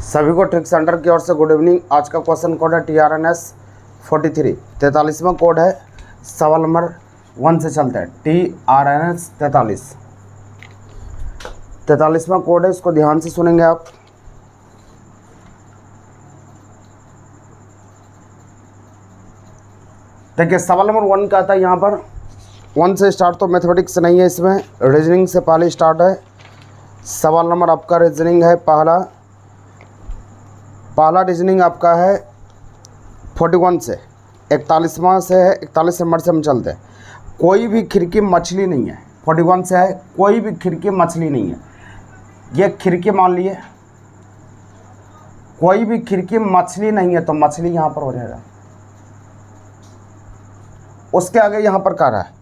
सभी को trick centre की ओर से गुड इवनिंग। आज का क्वेश्चन कोड है TRNS 43। 43वां कोड है। सवाल नंबर 1 से चलते हैं। TRNS 43वां कोड है, इसको ध्यान से सुनेंगे आप। देखिए सवाल नंबर 1 का आता है यहाँ पर 1 से स्टार्ट, तो मैथमेटिक्स नहीं है इसमें, रीजनिंग से पहले स्टार्ट है। सवाल नंबर आपका रीजनिंग है पहला रीजनिंग आपका है 41 से 41वां से है। 41 नंबर से हम चलते हैं। कोई भी खिड़की मछली नहीं है। 41 से है, कोई भी खिड़की मछली नहीं है। ये खिड़की मान लिए, कोई भी खिड़की मछली नहीं है तो मछली यहाँ पर हो जाएगा। उसके आगे यहाँ पर कह रहा है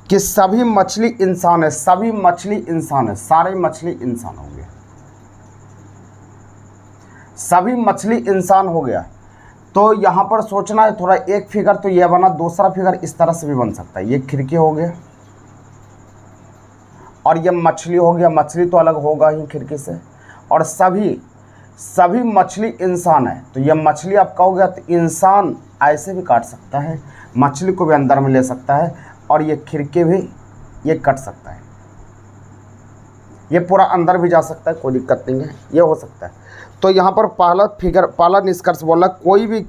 कि सभी मछली इंसान है। सभी मछली इंसान है, सारे मछली इंसान हो गया। सभी मछली इंसान हो गया तो यहाँ पर सोचना है थोड़ा। एक फिगर तो यह बना, दूसरा फिगर इस तरह से भी बन सकता है। ये खिड़की हो गया और ये मछली हो गया। मछली तो अलग होगा ही खिड़की से। और सभी मछली इंसान है तो ये मछली आपका हो गया। तो इंसान ऐसे भी काट सकता है, मछली को भी अंदर में ले सकता है, और ये खिड़की भी ये कट सकता है। ये पूरा अंदर भी जा सकता है, कोई दिक्कत नहीं है, ये हो सकता है। तो यहाँ पर पहला निष्कर्ष बोला कोई भी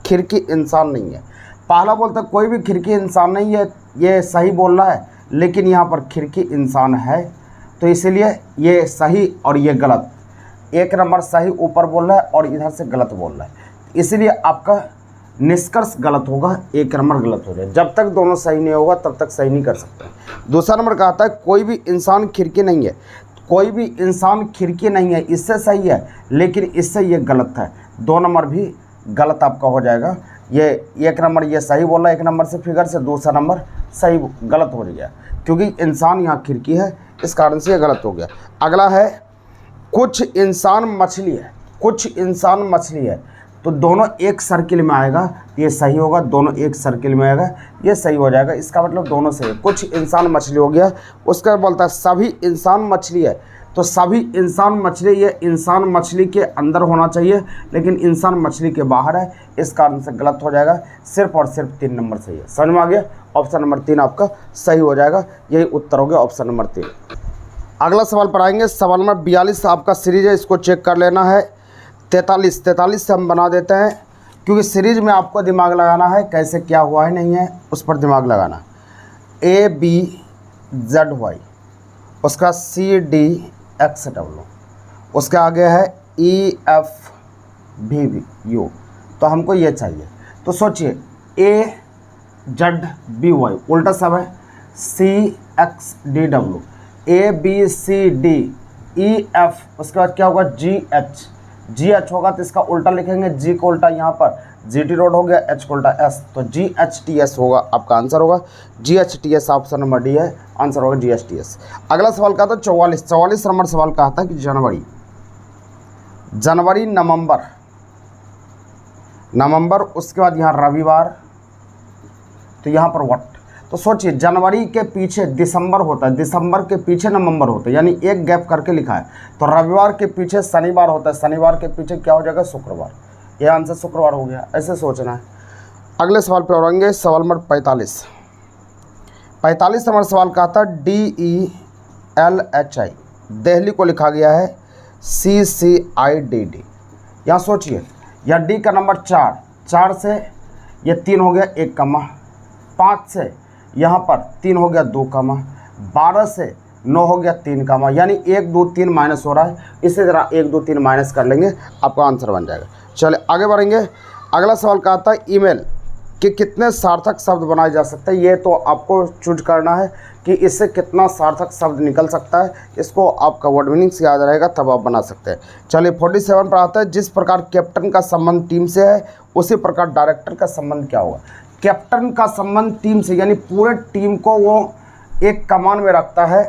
खिड़की इंसान नहीं है। पहला बोलता कोई भी खिड़की इंसान नहीं है, ये सही बोल रहा है, लेकिन यहाँ पर खिड़की इंसान है तो इसीलिए ये सही और ये गलत। एक नंबर सही ऊपर बोल रहा है और इधर से गलत बोल रहा है, इसलिए आपका निष्कर्ष गलत होगा, एक नंबर गलत हो जाए। जब तक दोनों सही नहीं होगा तब तक सही नहीं कर सकते। दूसरा नंबर कहता है कोई भी इंसान खिड़की नहीं है। कोई भी इंसान खिड़की नहीं है, इससे सही है, लेकिन इससे ये गलत है। 2 नंबर भी गलत आपका हो जाएगा। ये एक नंबर ये सही बोल रहा है एक नंबर से फिगर से, दूसरा नंबर सही गलत हो गया क्योंकि इंसान यहाँ खिड़की है, इस कारण से ये गलत हो गया। अगला है कुछ इंसान मछली है। कुछ इंसान मछली है तो दोनों एक सर्किल में आएगा, ये सही होगा। दोनों एक सर्किल में आएगा, ये सही हो जाएगा। इसका मतलब दोनों सही है। कुछ इंसान मछली हो गया। उसका बोलता है सभी इंसान मछली है तो सभी इंसान मछली, ये इंसान मछली के अंदर होना चाहिए, लेकिन इंसान मछली के बाहर है, इस कारण से गलत हो जाएगा। सिर्फ और सिर्फ 3 नंबर सही है। समझ में आ गया? ऑप्शन नंबर 3 आपका सही हो जाएगा। यही उत्तर हो गया ऑप्शन नंबर 3। अगला सवाल पर आएंगे। सवाल नंबर 42 आपका सीरीज है, इसको चेक कर लेना है। 43 से हम बना देते हैं क्योंकि सीरीज में आपको दिमाग लगाना है, कैसे क्या हुआ है नहीं है उस पर दिमाग लगाना। ABZY, उसका CDXW, उसके आगे है EFBU, तो हमको ये चाहिए। तो सोचिए AZBY उल्टा सब है, CXDW, ABCDEF, उसके बाद क्या होगा GH होगा तो इसका उल्टा लिखेंगे। G को उल्टा यहाँ पर GT रोड हो गया, H को उल्टा S, तो GHTS होगा आपका आंसर होगा। GHTS ऑप्शन नंबर डी है, आंसर होगा GHTS। अगला सवाल का था 44 नंबर सवाल का था कि जनवरी नवंबर, उसके बाद यहाँ रविवार, तो यहाँ पर वट। तो सोचिए जनवरी के पीछे दिसंबर होता है, दिसंबर के पीछे नवंबर होता है, यानी एक गैप करके लिखा है। तो रविवार के पीछे शनिवार होता है, शनिवार के पीछे क्या हो जाएगा? शुक्रवार। ये आंसर शुक्रवार हो गया, ऐसे सोचना है। अगले सवाल पे आएंगे। सवाल नंबर 45 नंबर सवाल का था DELHI, दिल्ली को लिखा गया है CCIDD। यहाँ सोचिए, या डी का नंबर 4 से ये 3 हो गया 1 कमा, 5 से यहाँ पर 3 हो गया 2 कमा, 12 से 9 हो गया 3 कमा, यानी 1 2 3 माइनस हो रहा है। इसी तरह 1 2 3 माइनस कर लेंगे, आपका आंसर बन जाएगा। चलिए आगे बढ़ेंगे। अगला सवाल का आता है ईमेल कि कितने सार्थक शब्द बनाए जा सकते हैं। ये तो आपको चूज करना है कि इससे कितना सार्थक शब्द निकल सकता है। इसको आपका वर्ड मीनिंग से याद रहेगा तब आप बना सकते हैं। चलिए 47 पर आता है जिस प्रकार कैप्टन का संबंध टीम से है उसी प्रकार डायरेक्टर का संबंध क्या होगा? कैप्टन का संबंध टीम से, यानी पूरे टीम को वो एक कमान में रखता है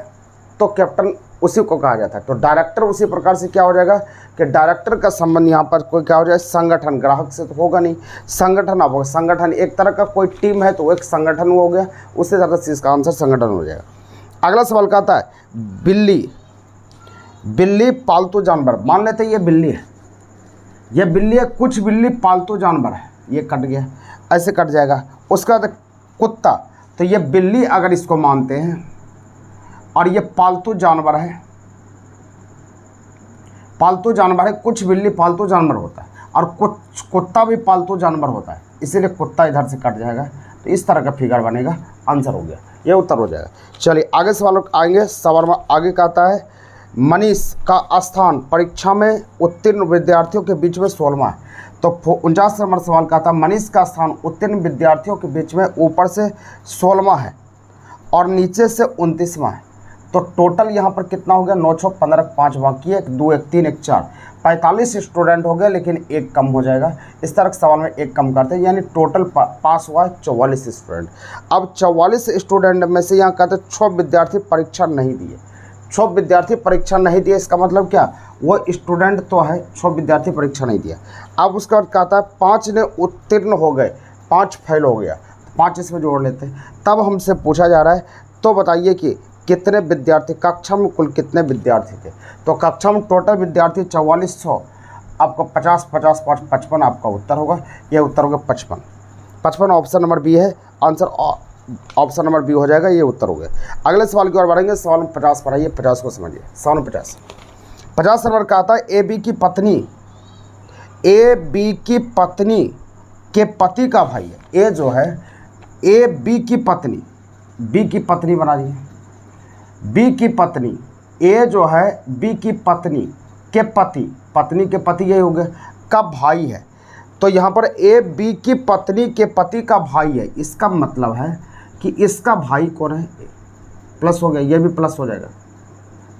तो कैप्टन उसी को कहा जाता है। तो डायरेक्टर उसी प्रकार से क्या हो जाएगा कि डायरेक्टर का संबंध यहाँ पर कोई क्या हो जाए? संगठन। ग्राहक से तो होगा नहीं, संगठन आप होगा। संगठन एक तरह का कोई टीम है तो वो एक संगठन हो गया, उससे ज़्यादा से इसका आंसर संगठन हो जाएगा। अगला सवाल का आता है बिल्ली पालतू जानवर। मान लेते हैं ये बिल्ली है, ये बिल्ली है, कुछ बिल्ली पालतू जानवर है, ये कट गया, ऐसे कट जाएगा। उसका बाद कुत्ता, तो ये बिल्ली अगर इसको मानते हैं और ये पालतू जानवर है, पालतू जानवर है, कुछ बिल्ली पालतू जानवर होता है और कुछ कुत्ता भी पालतू जानवर होता है, इसीलिए कुत्ता इधर से कट जाएगा। तो इस तरह का फिगर बनेगा, आंसर हो गया, ये उत्तर हो जाएगा। चलिए आगे सवाल आएंगे। सवाल में आगे कहता है मनीष का स्थान परीक्षा में उत्तीर्ण विद्यार्थियों के बीच में 16वां है। तो 49 नंबर सवाल कहता है मनीष का स्थान उत्तीर्ण विद्यार्थियों के बीच में ऊपर से 16वां है और नीचे से 29वां है। तो टोटल यहाँ पर कितना हो गया, 9 6 15 5 बाकी 1 2 1 3 1 4 45 स्टूडेंट हो गए, लेकिन एक कम हो जाएगा। इस तरह के सवाल में एक कम करते हैं, यानी टोटल पास हुआ है 44 स्टूडेंट। अब 44 स्टूडेंट में से यहाँ कहते हैं 6 विद्यार्थी परीक्षा नहीं दिए। 6 विद्यार्थी परीक्षा नहीं दिए, इसका मतलब क्या, वो स्टूडेंट तो है, 6 विद्यार्थी परीक्षा नहीं दिया। अब उसके बाद कहता है 5 ने उत्तीर्ण हो गए, 5 फेल हो गया, 5 इसमें जोड़ लेते हैं। तब हमसे पूछा जा रहा है तो बताइए कि कितने विद्यार्थी, कक्षा में कुल कितने विद्यार्थी थे। तो कक्षा में टोटल विद्यार्थी 4400, आपको 50 50 5 55 आपका उत्तर होगा। ये उत्तर होगा 55 ऑप्शन नंबर बी है, आंसर ऑप्शन नंबर बी हो जाएगा, ये उत्तर हो गया। अगले सवाल की ओर बढ़ेंगे। सवाल में 50 पर आइए, 50 को समझिए। सवाल में 50 नंबर का आता है ए बी की पत्नी के पति का भाई है। ए जो है ए बी की पत्नी बना दिए, बी की पत्नी, ए जो है बी की पत्नी के पत्नी के पति यही हो गया का भाई है। तो यहाँ पर ए बी की पत्नी के पति का भाई है, इसका मतलब है कि इसका भाई कौन है, प्लस हो गया, ये भी प्लस हो जाएगा,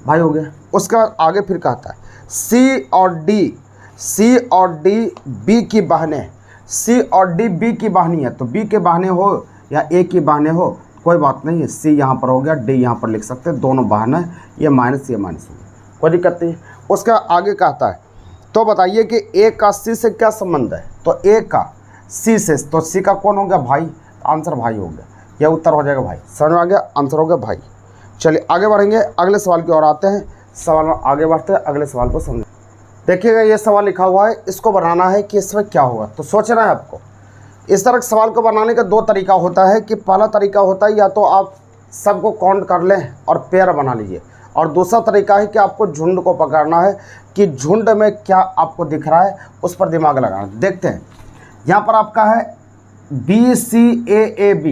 भाई हो गया। उसके बाद आगे फिर कहता है सी और डी बी की बहनें, सी और डी बी की बहनी है। तो बी के बहनें हो या ए की बहनें हो, कोई बात नहीं है, सी यहाँ पर हो गया, डी यहाँ पर लिख सकते हैं, दोनों बहन है, ये माइनस हो गया, कोई दिक्कत नहीं। उसका आगे कहता है तो बताइए कि ए का सी से क्या संबंध है। तो ए का सी से, तो सी का कौन हो गया, भाई, आंसर भाई हो गया, यह उत्तर हो जाएगा भाई। समझ में आ गया, आंसर हो गया भाई। चलिए आगे बढ़ेंगे, अगले सवाल की ओर आते हैं। सवाल में आगे बढ़ते हैं, अगले सवाल को समझ। देखिएगा ये सवाल लिखा हुआ है, इसको बनाना है कि इसमें क्या होगा, तो सोचना है आपको। इस तरह के सवाल को बनाने का 2 तरीका होता है कि पहला तरीका होता है या तो आप सबको काउंट कर लें और पेयर बना लीजिए, और दूसरा तरीका है कि आपको झुंड को पकड़ना है कि झुंड में क्या आपको दिख रहा है, उस पर दिमाग लगाना। देखते हैं, यहाँ पर आपका है BCAAB,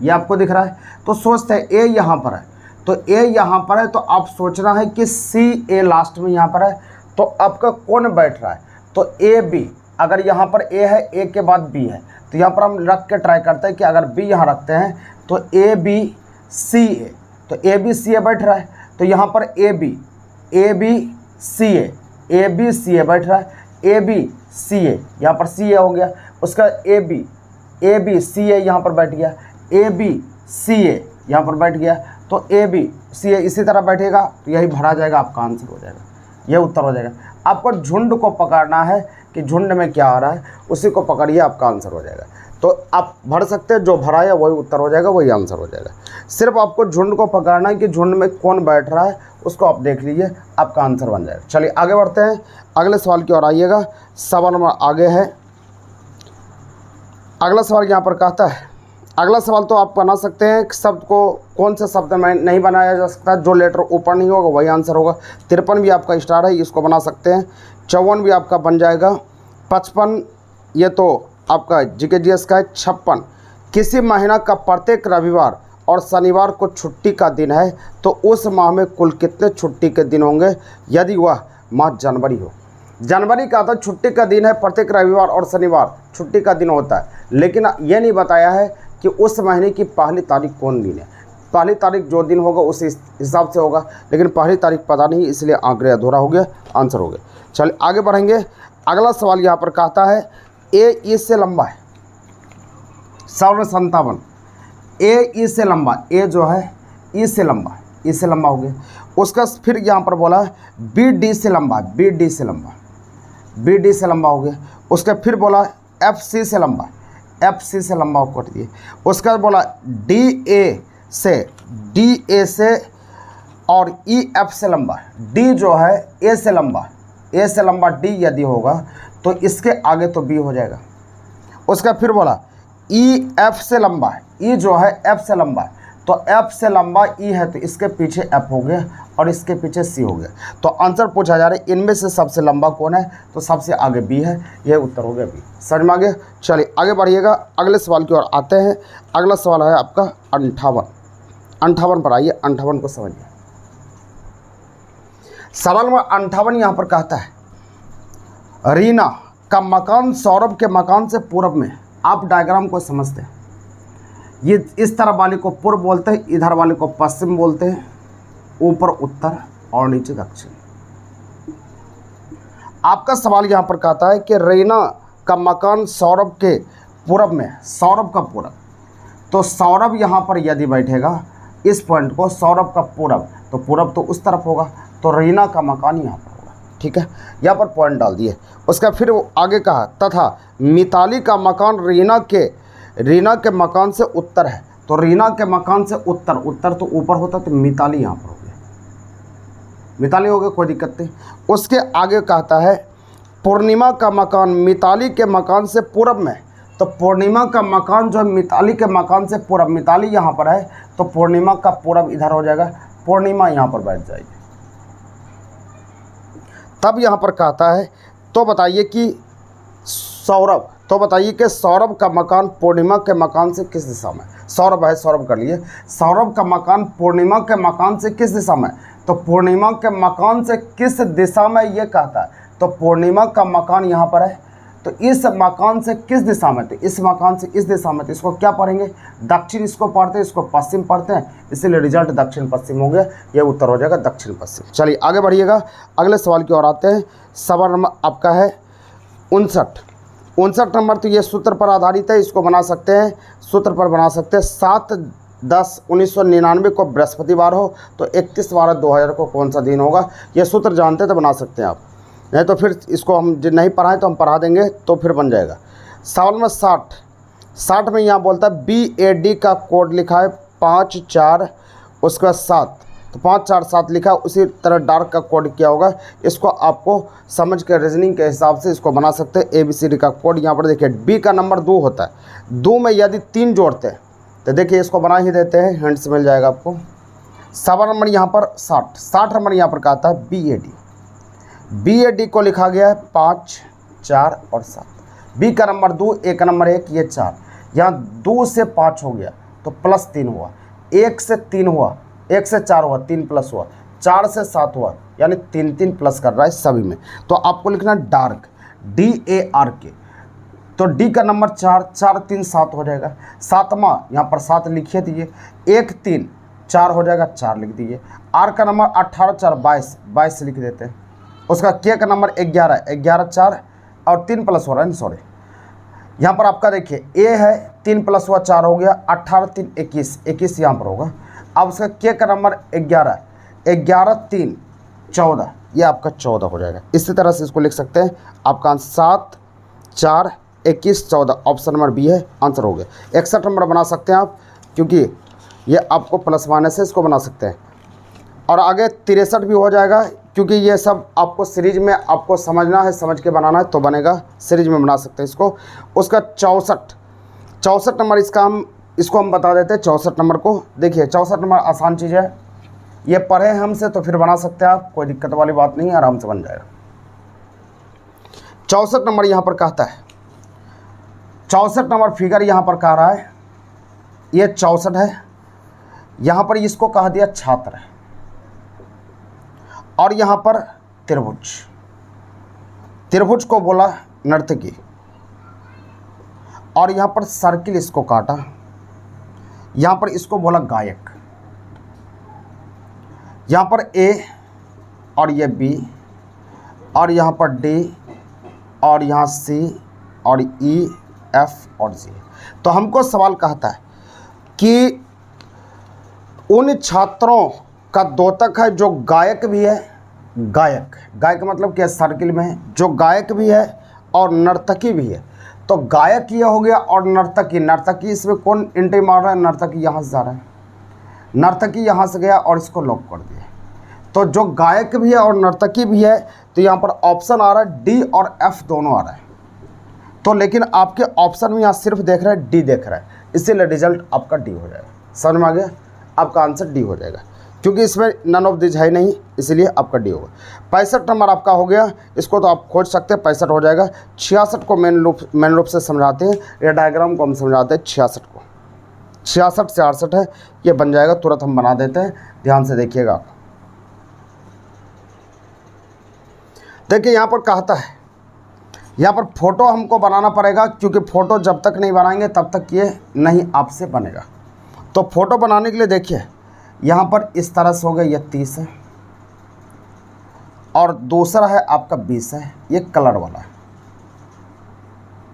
ये आपको दिख रहा है। तो सोचते हैं ए यहाँ पर है, तो ए यहाँ पर है, तो आप सोचना है कि CA लास्ट में यहाँ पर है, तो आपका कौन बैठ रहा है। तो AB, अगर यहाँ पर ए है, ए के बाद बी है, तो यहाँ पर हम रख के ट्राई करते हैं कि अगर बी यहाँ रखते हैं तो ABCA, तो ABCA बैठ रहा है। तो यहाँ पर ABCA बैठ रहा है, ABCA यहाँ पर CA हो गया, उसका ABCA यहाँ पर बैठ गया, ABCA यहाँ पर बैठ गया, तो ABCA इसी तरह बैठेगा, तो यही भरा जाएगा, आपका आंसर हो जाएगा, यह उत्तर हो जाएगा। आपको झुंड को पकड़ना है कि झुंड में क्या आ रहा है, उसी को पकड़िए, आपका आंसर हो जाएगा। तो आप भर सकते हैं, जो भरा है वही उत्तर हो जाएगा, वही आंसर हो जाएगा। सिर्फ आपको झुंड को पकड़ना है कि झुंड में कौन बैठ रहा है, उसको आप देख लीजिए, आपका आंसर बन जाएगा। चलिए आगे बढ़ते हैं, अगले सवाल की ओर आइएगा। सवाल नंबर आगे है, अगला सवाल यहाँ पर कहता है, अगला सवाल तो आप बना सकते हैं, शब्द को कौन से शब्द में नहीं बनाया जा सकता, जो लेटर ऊपर नहीं होगा वही आंसर होगा। 53 भी आपका स्टार है, इसको बना सकते हैं। 54 भी आपका बन जाएगा। 55 ये तो आपका GKGS का है। 56 किसी महीना का प्रत्येक रविवार और शनिवार को छुट्टी का दिन है, तो उस माह में कुल कितने छुट्टी के दिन होंगे यदि वह माह जनवरी हो। जनवरी का तो छुट्टी का दिन है, प्रत्येक रविवार और शनिवार छुट्टी का दिन होता है, लेकिन ये नहीं बताया है कि उस महीने की पहली तारीख कौन दिन है। पहली तारीख जो दिन होगा उस हिसाब से होगा, लेकिन पहली तारीख पता नहीं, इसलिए आंकड़े अधूरा हो गया, आंसर हो गया। चलिए आगे बढ़ेंगे। अगला सवाल यहाँ पर कहता है ए ई से लंबा है। 57 ए ई से लंबा, ए जो है ई से लंबा, ई से लंबा हो गया। उसका फिर यहाँ पर बोला है बी डी से लंबा, बी डी से लंबा, बी डी से लंबा हो गया। उसका फिर बोला एफ सी से लंबा, एफ सी से लंबा कट दिए। उसका बोला डी ए से और ई एफ से लंबा, डी जो है ए से लंबा, ए से लंबा डी यदि होगा तो इसके आगे तो बी हो जाएगा। उसका फिर बोला ई एफ से लंबा है, ई जो है एफ से लंबा है, तो एफ से लंबा ई है तो इसके पीछे एफ हो गया और इसके पीछे सी हो गया। तो आंसर पूछा जा रहा है इनमें से सबसे लंबा कौन है, तो सबसे आगे बी है, यह उत्तर हो गया बी। समझ में आ गया। चलिए आगे बढ़िएगा, अगले सवाल की ओर आते हैं। अगला सवाल है आपका 58 पर आइए, 58 को समझिए। सवाल में 58 यहाँ पर कहता है रीना का मकान सौरभ के मकान से पूर्व में। आप डायग्राम को समझते हैं, ये इस तरफ वाले को पूर्व बोलते हैं, इधर वाले को पश्चिम बोलते हैं, ऊपर उत्तर और नीचे दक्षिण। आपका सवाल यहाँ पर कहता है कि रीना का मकान सौरभ के पूर्व में, सौरभ का पूर्व, तो सौरभ यहाँ पर यदि बैठेगा इस पॉइंट को, सौरभ का पूर्व, तो पूर्व तो उस तरफ होगा, तो रीना का मकान यहाँ पर होगा। ठीक है, यहाँ पर पॉइंट डाल दिए। उसका फिर आगे कहा तथा मिताली का मकान रीना के मकान से उत्तर है, तो रीना के मकान से उत्तर, उत्तर तो ऊपर होता तो मिताली यहाँ पर हो गया, मिताली हो गया, कोई दिक्कत नहीं। उसके आगे कहता है पूर्णिमा का मकान मिताली के मकान से पूर्व में, तो पूर्णिमा का मकान जो है मिताली के मकान से पूर्व, मिताली यहाँ पर है तो पूर्णिमा का पूर्व इधर हो जाएगा, पूर्णिमा यहाँ पर बैठ जाएगी। तब यहाँ पर कहता है तो बताइए कि सौरभ का मकान पूर्णिमा के मकान से किस दिशा में। सौरभ है, सौरभ कर लिए, सौरभ का मकान पूर्णिमा के मकान से किस दिशा में, तो पूर्णिमा के मकान से किस दिशा में ये कहता है, तो पूर्णिमा का मकान यहाँ पर है, तो इस मकान से किस दिशा में, तो इस मकान से इस दिशा में, तो इसको क्या पढ़ेंगे, दक्षिण इसको पढ़ते हैं, इसको पश्चिम पढ़ते हैं, इसीलिए रिजल्ट दक्षिण पश्चिम हो गया, यह उत्तर हो जाएगा दक्षिण पश्चिम। चलिए आगे बढ़िएगा, अगले सवाल की ओर आते हैं। सवाल नंबर आपका है 59 नंबर। तो ये सूत्र पर आधारित है, इसको बना सकते हैं, सूत्र पर बना सकते हैं। 7/10/1999 को बृहस्पतिवार हो तो 31/12/2000 को कौन सा दिन होगा। ये सूत्र जानते हैं तो बना सकते हैं आप, नहीं तो फिर इसको हम नहीं पढ़ाएं तो हम पढ़ा देंगे तो फिर बन जाएगा। सवाल में 60 में यहाँ बोलता है BAD का कोड लिखा है 54, उसके बाद 7, तो 547 लिखा है। उसी तरह डार्क का कोड क्या होगा, इसको आपको समझ के रीजनिंग के हिसाब से इसको बना सकते हैं। ABCD का कोड यहाँ पर देखिए, B का नंबर 2 होता है, 2 में यदि 3 जोड़ते हैं तो देखिए इसको बना ही देते हैं, हिंट्स मिल जाएगा आपको। सवाल नंबर यहाँ पर 60 नंबर यहाँ पर कहता है BAD को लिखा गया है 5, 4 और 7। B का नंबर 2, A का नंबर 1, ये 4, यहाँ 2 से 5 हो गया तो +3 हुआ, 1 से 3 हुआ, 1 से 4 हुआ, 3 प्लस हुआ, 4 से 7 हुआ, यानी 3 प्लस कर रहा है सभी में। तो आपको लिखना डार्क, DARK, तो D का नंबर 4, 4 3 7 हो जाएगा। 7वां यहाँ पर 7 लिखिए दिए, 1 3 4 हो जाएगा, 4 लिख दीजिए। R का नंबर 18 4 22 लिख देते हैं। उसका K का नंबर 11 4 और 3 प्लस हो रहा है, सॉरी यहाँ पर आपका देखिए A है, 3 प्लस हुआ 4 हो गया, 18 3 21 यहाँ पर होगा। अब उसका K का नंबर 11 3 14, ये आपका 14 हो जाएगा। इसी तरह से इसको लिख सकते हैं। आपका 7 4 21 14, ऑप्शन नंबर B है, आंसर हो गया। 61 नंबर बना सकते हैं आप, क्योंकि ये आपको प्लस माइनस से इसको बना सकते हैं। और आगे 63 भी हो जाएगा, क्योंकि ये सब आपको सीरीज में आपको समझना है, समझ के बनाना है तो बनेगा, सीरीज में बना सकते हैं इसको। उसका 64 नंबर इसको हम बता देते हैं। 64 नंबर को देखिए, 64 नंबर आसान चीज़ है, ये पढ़े हमसे तो फिर बना सकते हैं आप, कोई दिक्कत वाली बात नहीं है, आराम से बन जाएगा। 64 नंबर यहाँ पर कहता है, 64 नंबर फिगर यहाँ पर कह रहा है, ये 64 है, यहाँ पर इसको कहा दिया छात्र है, और यहाँ पर त्रिभुज को बोला नर्तकी, और यहाँ पर सर्किल इसको काटा, यहाँ पर इसको बोला गायक, यहाँ पर A और ये B और यहाँ पर D और यहाँ C और E F और G। तो हमको सवाल कहता है कि उन छात्रों का द्योतक है जो गायक भी है, गायक मतलब क्या, सर्किल में है, जो गायक भी है और नर्तकी भी है। तो गायक ये हो गया और नर्तकी इसमें कौन एंट्री मार रहा है, नर्तकी यहाँ से जा रहा है, नर्तकी यहाँ से गया और इसको लॉक कर दिया। तो जो गायक भी है और नर्तकी भी है, तो यहाँ पर ऑप्शन आ रहा है डी और एफ दोनों आ रहा है। तो लेकिन आपके ऑप्शन में यहाँ सिर्फ देख रहा है डी देख रहा है, इसीलिए रिजल्ट आपका डी हो जाएगा। समझ में आ गया? आपका आंसर डी हो जाएगा, क्योंकि इसमें नन ऑफ दिस है नहीं, इसलिए आपका डी होगा। 65 नंबर आपका हो गया, इसको तो आप खोज सकते हैं, 65 हो जाएगा। 66 को मेन रूप से समझाते हैं, या डायग्राम को हम समझाते हैं 66 को। 66 से 68 है, ये बन जाएगा, तुरंत हम बना देते हैं, ध्यान से देखिएगा आप। देखिए यहाँ पर कहता है, यहाँ पर फ़ोटो हमको बनाना पड़ेगा, क्योंकि फ़ोटो जब तक नहीं बनाएंगे तब तक ये नहीं आपसे बनेगा। तो फ़ोटो बनाने के लिए देखिए, यहाँ पर इस तरह से हो गया, ये 30 है, और दूसरा है आपका 20 है, ये कलर वाला है,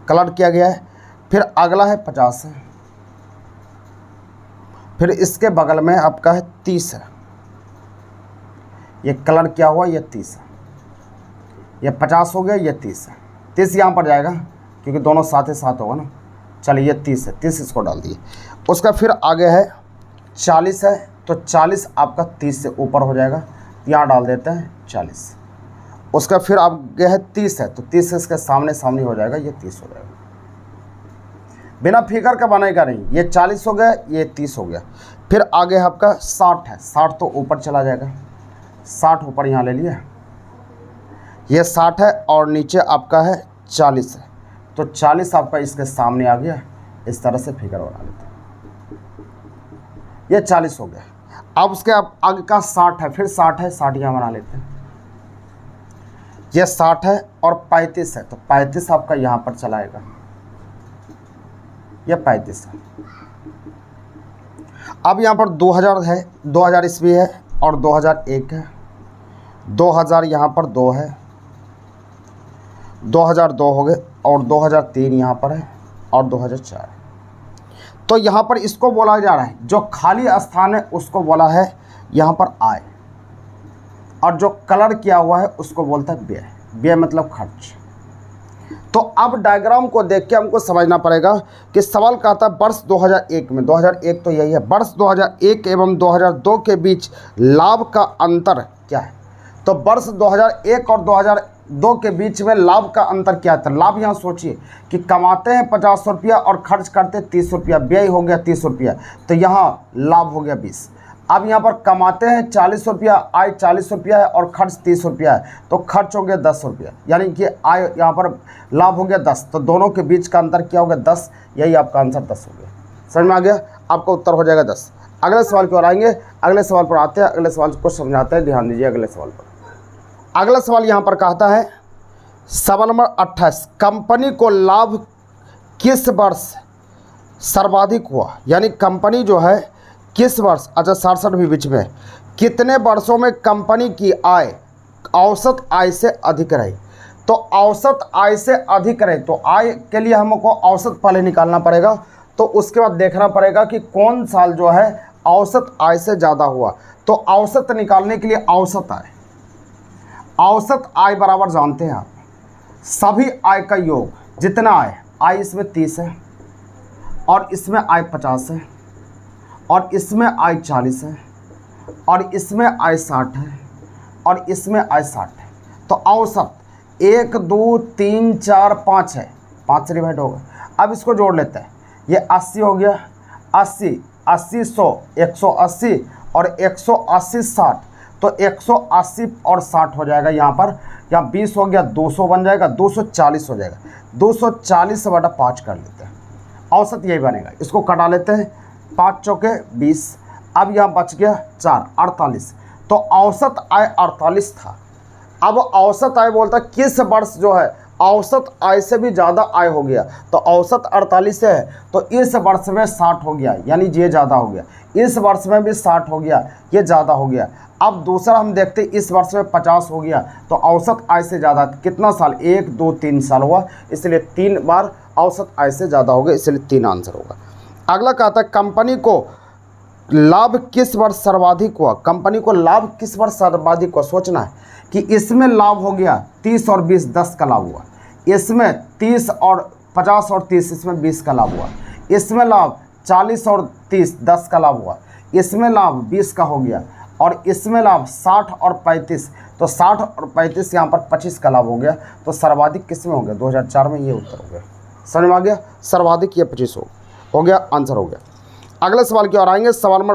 कलर किया गया है। फिर अगला है 50 है, फिर इसके बगल में आपका है 30 है, ये कलर किया हुआ, ये 30 है, ये 50 हो गया, ये 30 है। 30 यहाँ पर जाएगा, क्योंकि दोनों साथ ही साथ होगा ना। चलिए, ये 30 है, 30 इसको डाल दिए। उसका फिर आगे है 40 है, तो 40 आपका 30 से ऊपर हो जाएगा, यहाँ डाल देते हैं 40। उसका फिर आगे है 30 है, तो 30 इसके सामने सामने हो जाएगा, ये 30 हो जाएगा। बिना फिगर का बनेगा नहीं, ये 40 हो गया, ये 30 हो गया। फिर आगे आपका 60 है, 60 तो ऊपर चला जाएगा, 60 ऊपर यहाँ ले लिया, ये 60 है, और नीचे आपका है 40 है, तो 40 आपका इसके सामने आ गया। इस तरह से फिगर बना लेते हैं, ये 40 हो गया। अब उसके आगे का 60 है, फिर 60 है, 60 यहाँ बना लेते हैं, ये 60 है और 35 है, तो 35 आपका यहाँ पर चलाएगा, ये 35 है। अब यहाँ पर 2000 है, 2000 ईस्वी है, और 2001 है, 2000 यहाँ पर 2 है, 2002 हो गए, और 2003 यहाँ पर है, और 2004। तो यहाँ पर इसको बोला जा रहा है, जो खाली स्थान है उसको बोला है यहाँ पर आय, और जो कलर किया हुआ है उसको बोलता है व्यय। व्यय मतलब खर्च। तो अब डायग्राम को देख के हमको समझना पड़ेगा कि सवाल कहता है वर्ष 2001 में, 2001 तो यही है, वर्ष 2001 एवं 2002 के बीच लाभ का अंतर क्या है। तो वर्ष 2001 और 2002 के बीच में लाभ का अंतर क्या था। लाभ यहाँ सोचिए कि कमाते हैं 50 रुपया और खर्च करते 30 रुपया, व्यय हो गया 30 रुपया, तो यहाँ लाभ हो गया 20। अब यहाँ पर कमाते हैं 40 रुपया, आय 40 रुपया है और खर्च 30 रुपया है, तो खर्च हो गया 10 रुपया, यानी कि आय यहाँ पर लाभ हो गया 10, तो दोनों के बीच का अंतर क्या हो गया 10, यही आपका आंसर 10 हो गया। समझ में आ गया? आपका उत्तर हो जाएगा 10। अगले सवाल की ओर आएंगे, अगले सवाल पर आते हैं, अगले सवाल को समझाते हैं, ध्यान दीजिए अगले सवाल पर। अगला सवाल यहाँ पर कहता है सवाल नंबर 28, कंपनी को लाभ किस वर्ष सर्वाधिक हुआ, यानी कंपनी जो है किस वर्ष, अच्छा 67 भी बीच में, कितने वर्षों में कंपनी की आय औसत आय से अधिक रही। तो औसत आय से अधिक रहे, तो आय के लिए हमको औसत पहले निकालना पड़ेगा, तो उसके बाद देखना पड़ेगा कि कौन साल जो है औसत आय से ज़्यादा हुआ। तो औसत निकालने के लिए औसत आय बराबर जानते हैं आप, सभी आय का योग, जितना आय इसमें 30 है, और इसमें आय 50 है, और इसमें आय 40 है, और इसमें आय 60 है, और इसमें आय 60 है। तो औसत 1 2 3 4 5 है, 5 से डिवाइड होगा। अब इसको जोड़ लेते हैं, ये 80 हो गया, 80 80 100 180, और 180 60, तो 180 और 60 हो जाएगा यहाँ पर, यहाँ 20 हो गया, 200 बन जाएगा, 240 हो जाएगा, 240 बटा 5 कर लेते हैं, औसत यही बनेगा। इसको कटा लेते हैं, 5 चौके 20, अब यहाँ बच गया 4 48, तो औसत आय 48 था। अब औसत आय बोलता है किस वर्ष जो है औसत आय से भी ज़्यादा आय हो गया, तो औसत 48 है, तो इस वर्ष में 60 हो गया, यानी ये ज़्यादा हो गया, इस वर्ष में भी 60 हो गया, ये ज़्यादा हो गया। अब दूसरा हम देखते हैं, इस वर्ष में 50 हो गया, तो औसत आय से ज़्यादा कितना साल, 1 2 3 साल हुआ, इसलिए 3 बार औसत आय से ज़्यादा हो गया, इसलिए 3 आंसर होगा। अगला कहता है कंपनी को लाभ किस वर्ष सर्वाधिक हुआ। कंपनी को लाभ किस वर्ष सर्वाधिक हुआ, सोचना है कि इसमें लाभ हो गया 30 और 20 10 का लाभ हुआ, इसमें 30 और 50 और 30 इसमें 20 का लाभ हुआ, इसमें लाभ 40 और 30 10 का लाभ हुआ, इसमें लाभ 20 का हो गया, और इसमें लाभ 60 और 35, तो 60 और 35 यहाँ पर 25 का लाभ हो गया। तो सर्वाधिक किस में हो गया? 2004 में। ये उत्तर हो गया। समझ में आ गया? सर्वाधिक ये 25 हो गया, आंसर हो गया। अगले सवाल की ओर आएंगे। सवाल नंबर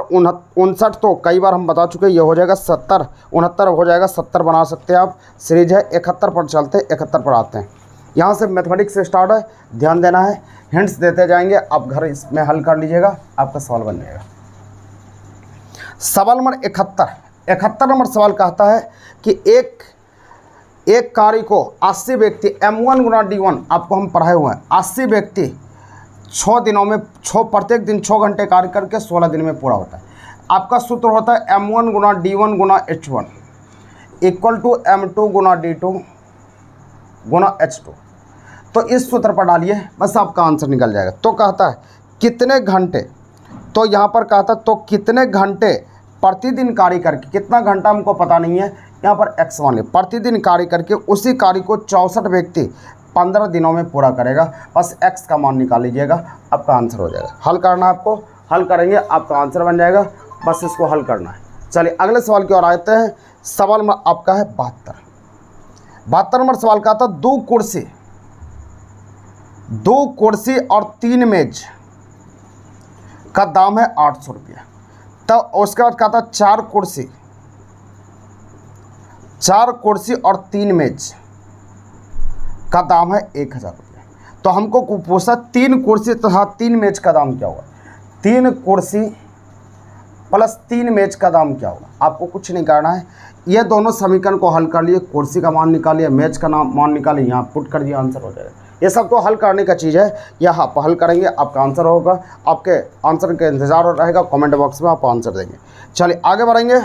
59 तो कई बार हम बता चुके हैं, ये हो जाएगा 70, 69 हो जाएगा, 70 बना सकते हैं आप। सीरीज है 71 पर चलते हैं, 71 पर आते हैं। यहाँ से मैथमेटिक्स से स्टार्ट है, ध्यान देना है, हिंट्स देते जाएंगे, आप घर इसमें हल कर लीजिएगा, आपका सवाल बन जाएगा। सवाल नंबर 71 नंबर सवाल कहता है कि एक कार्य को 80 व्यक्ति m1 गुना d1, आपको हम पढ़ाए हुए हैं, 80 व्यक्ति 6 दिनों में प्रत्येक दिन 6 घंटे कार्य करके 16 दिन में पूरा होता है। आपका सूत्र होता है m1 Guna d1 Guna h1 equal to m2 Guna d2 Guna h2। तो इस सूत्र पर डालिए, बस आपका आंसर निकल जाएगा। तो कहता है कितने घंटे, तो यहाँ पर कहता है तो कितने घंटे प्रतिदिन कार्य करके, कितना घंटा हमको पता नहीं है, यहाँ पर x मान लिया, प्रतिदिन कार्य करके उसी कार्य को 64 व्यक्ति 15 दिनों में पूरा करेगा। बस x का मान निकाल लीजिएगा, आपका आंसर हो जाएगा। हल करना है आपको, हल करेंगे आपका आंसर बन जाएगा, बस इसको हल करना है। चलिए अगले सवाल की ओर आते हैं। सवाल में आपका है 72 नंबर सवाल का था दो कुर्सी और 3 मेज का दाम है 800 रुपया। तब उसके बाद कहा था 4 कुर्सी और 3 मेज का दाम है 1000 रुपया। तो हमको पूछा 3 कुर्सी तथा 3 मेज का दाम क्या होगा। 3 कुर्सी प्लस 3 मेज का दाम क्या होगा। आपको कुछ नहीं करना है, ये दोनों समीकरण को हल कर लिए, कुर्सी का मान निकालिए, मेज का मान निकालिए, यहाँ पुट कर दिया, आंसर हो जाएगा। ये सब तो हल करने का चीज़ है, यह आप हल करेंगे, आपका आंसर होगा। आपके आंसर का इंतजार रहेगा, कमेंट बॉक्स में आप आंसर देंगे। चलिए आगे बढ़ेंगे।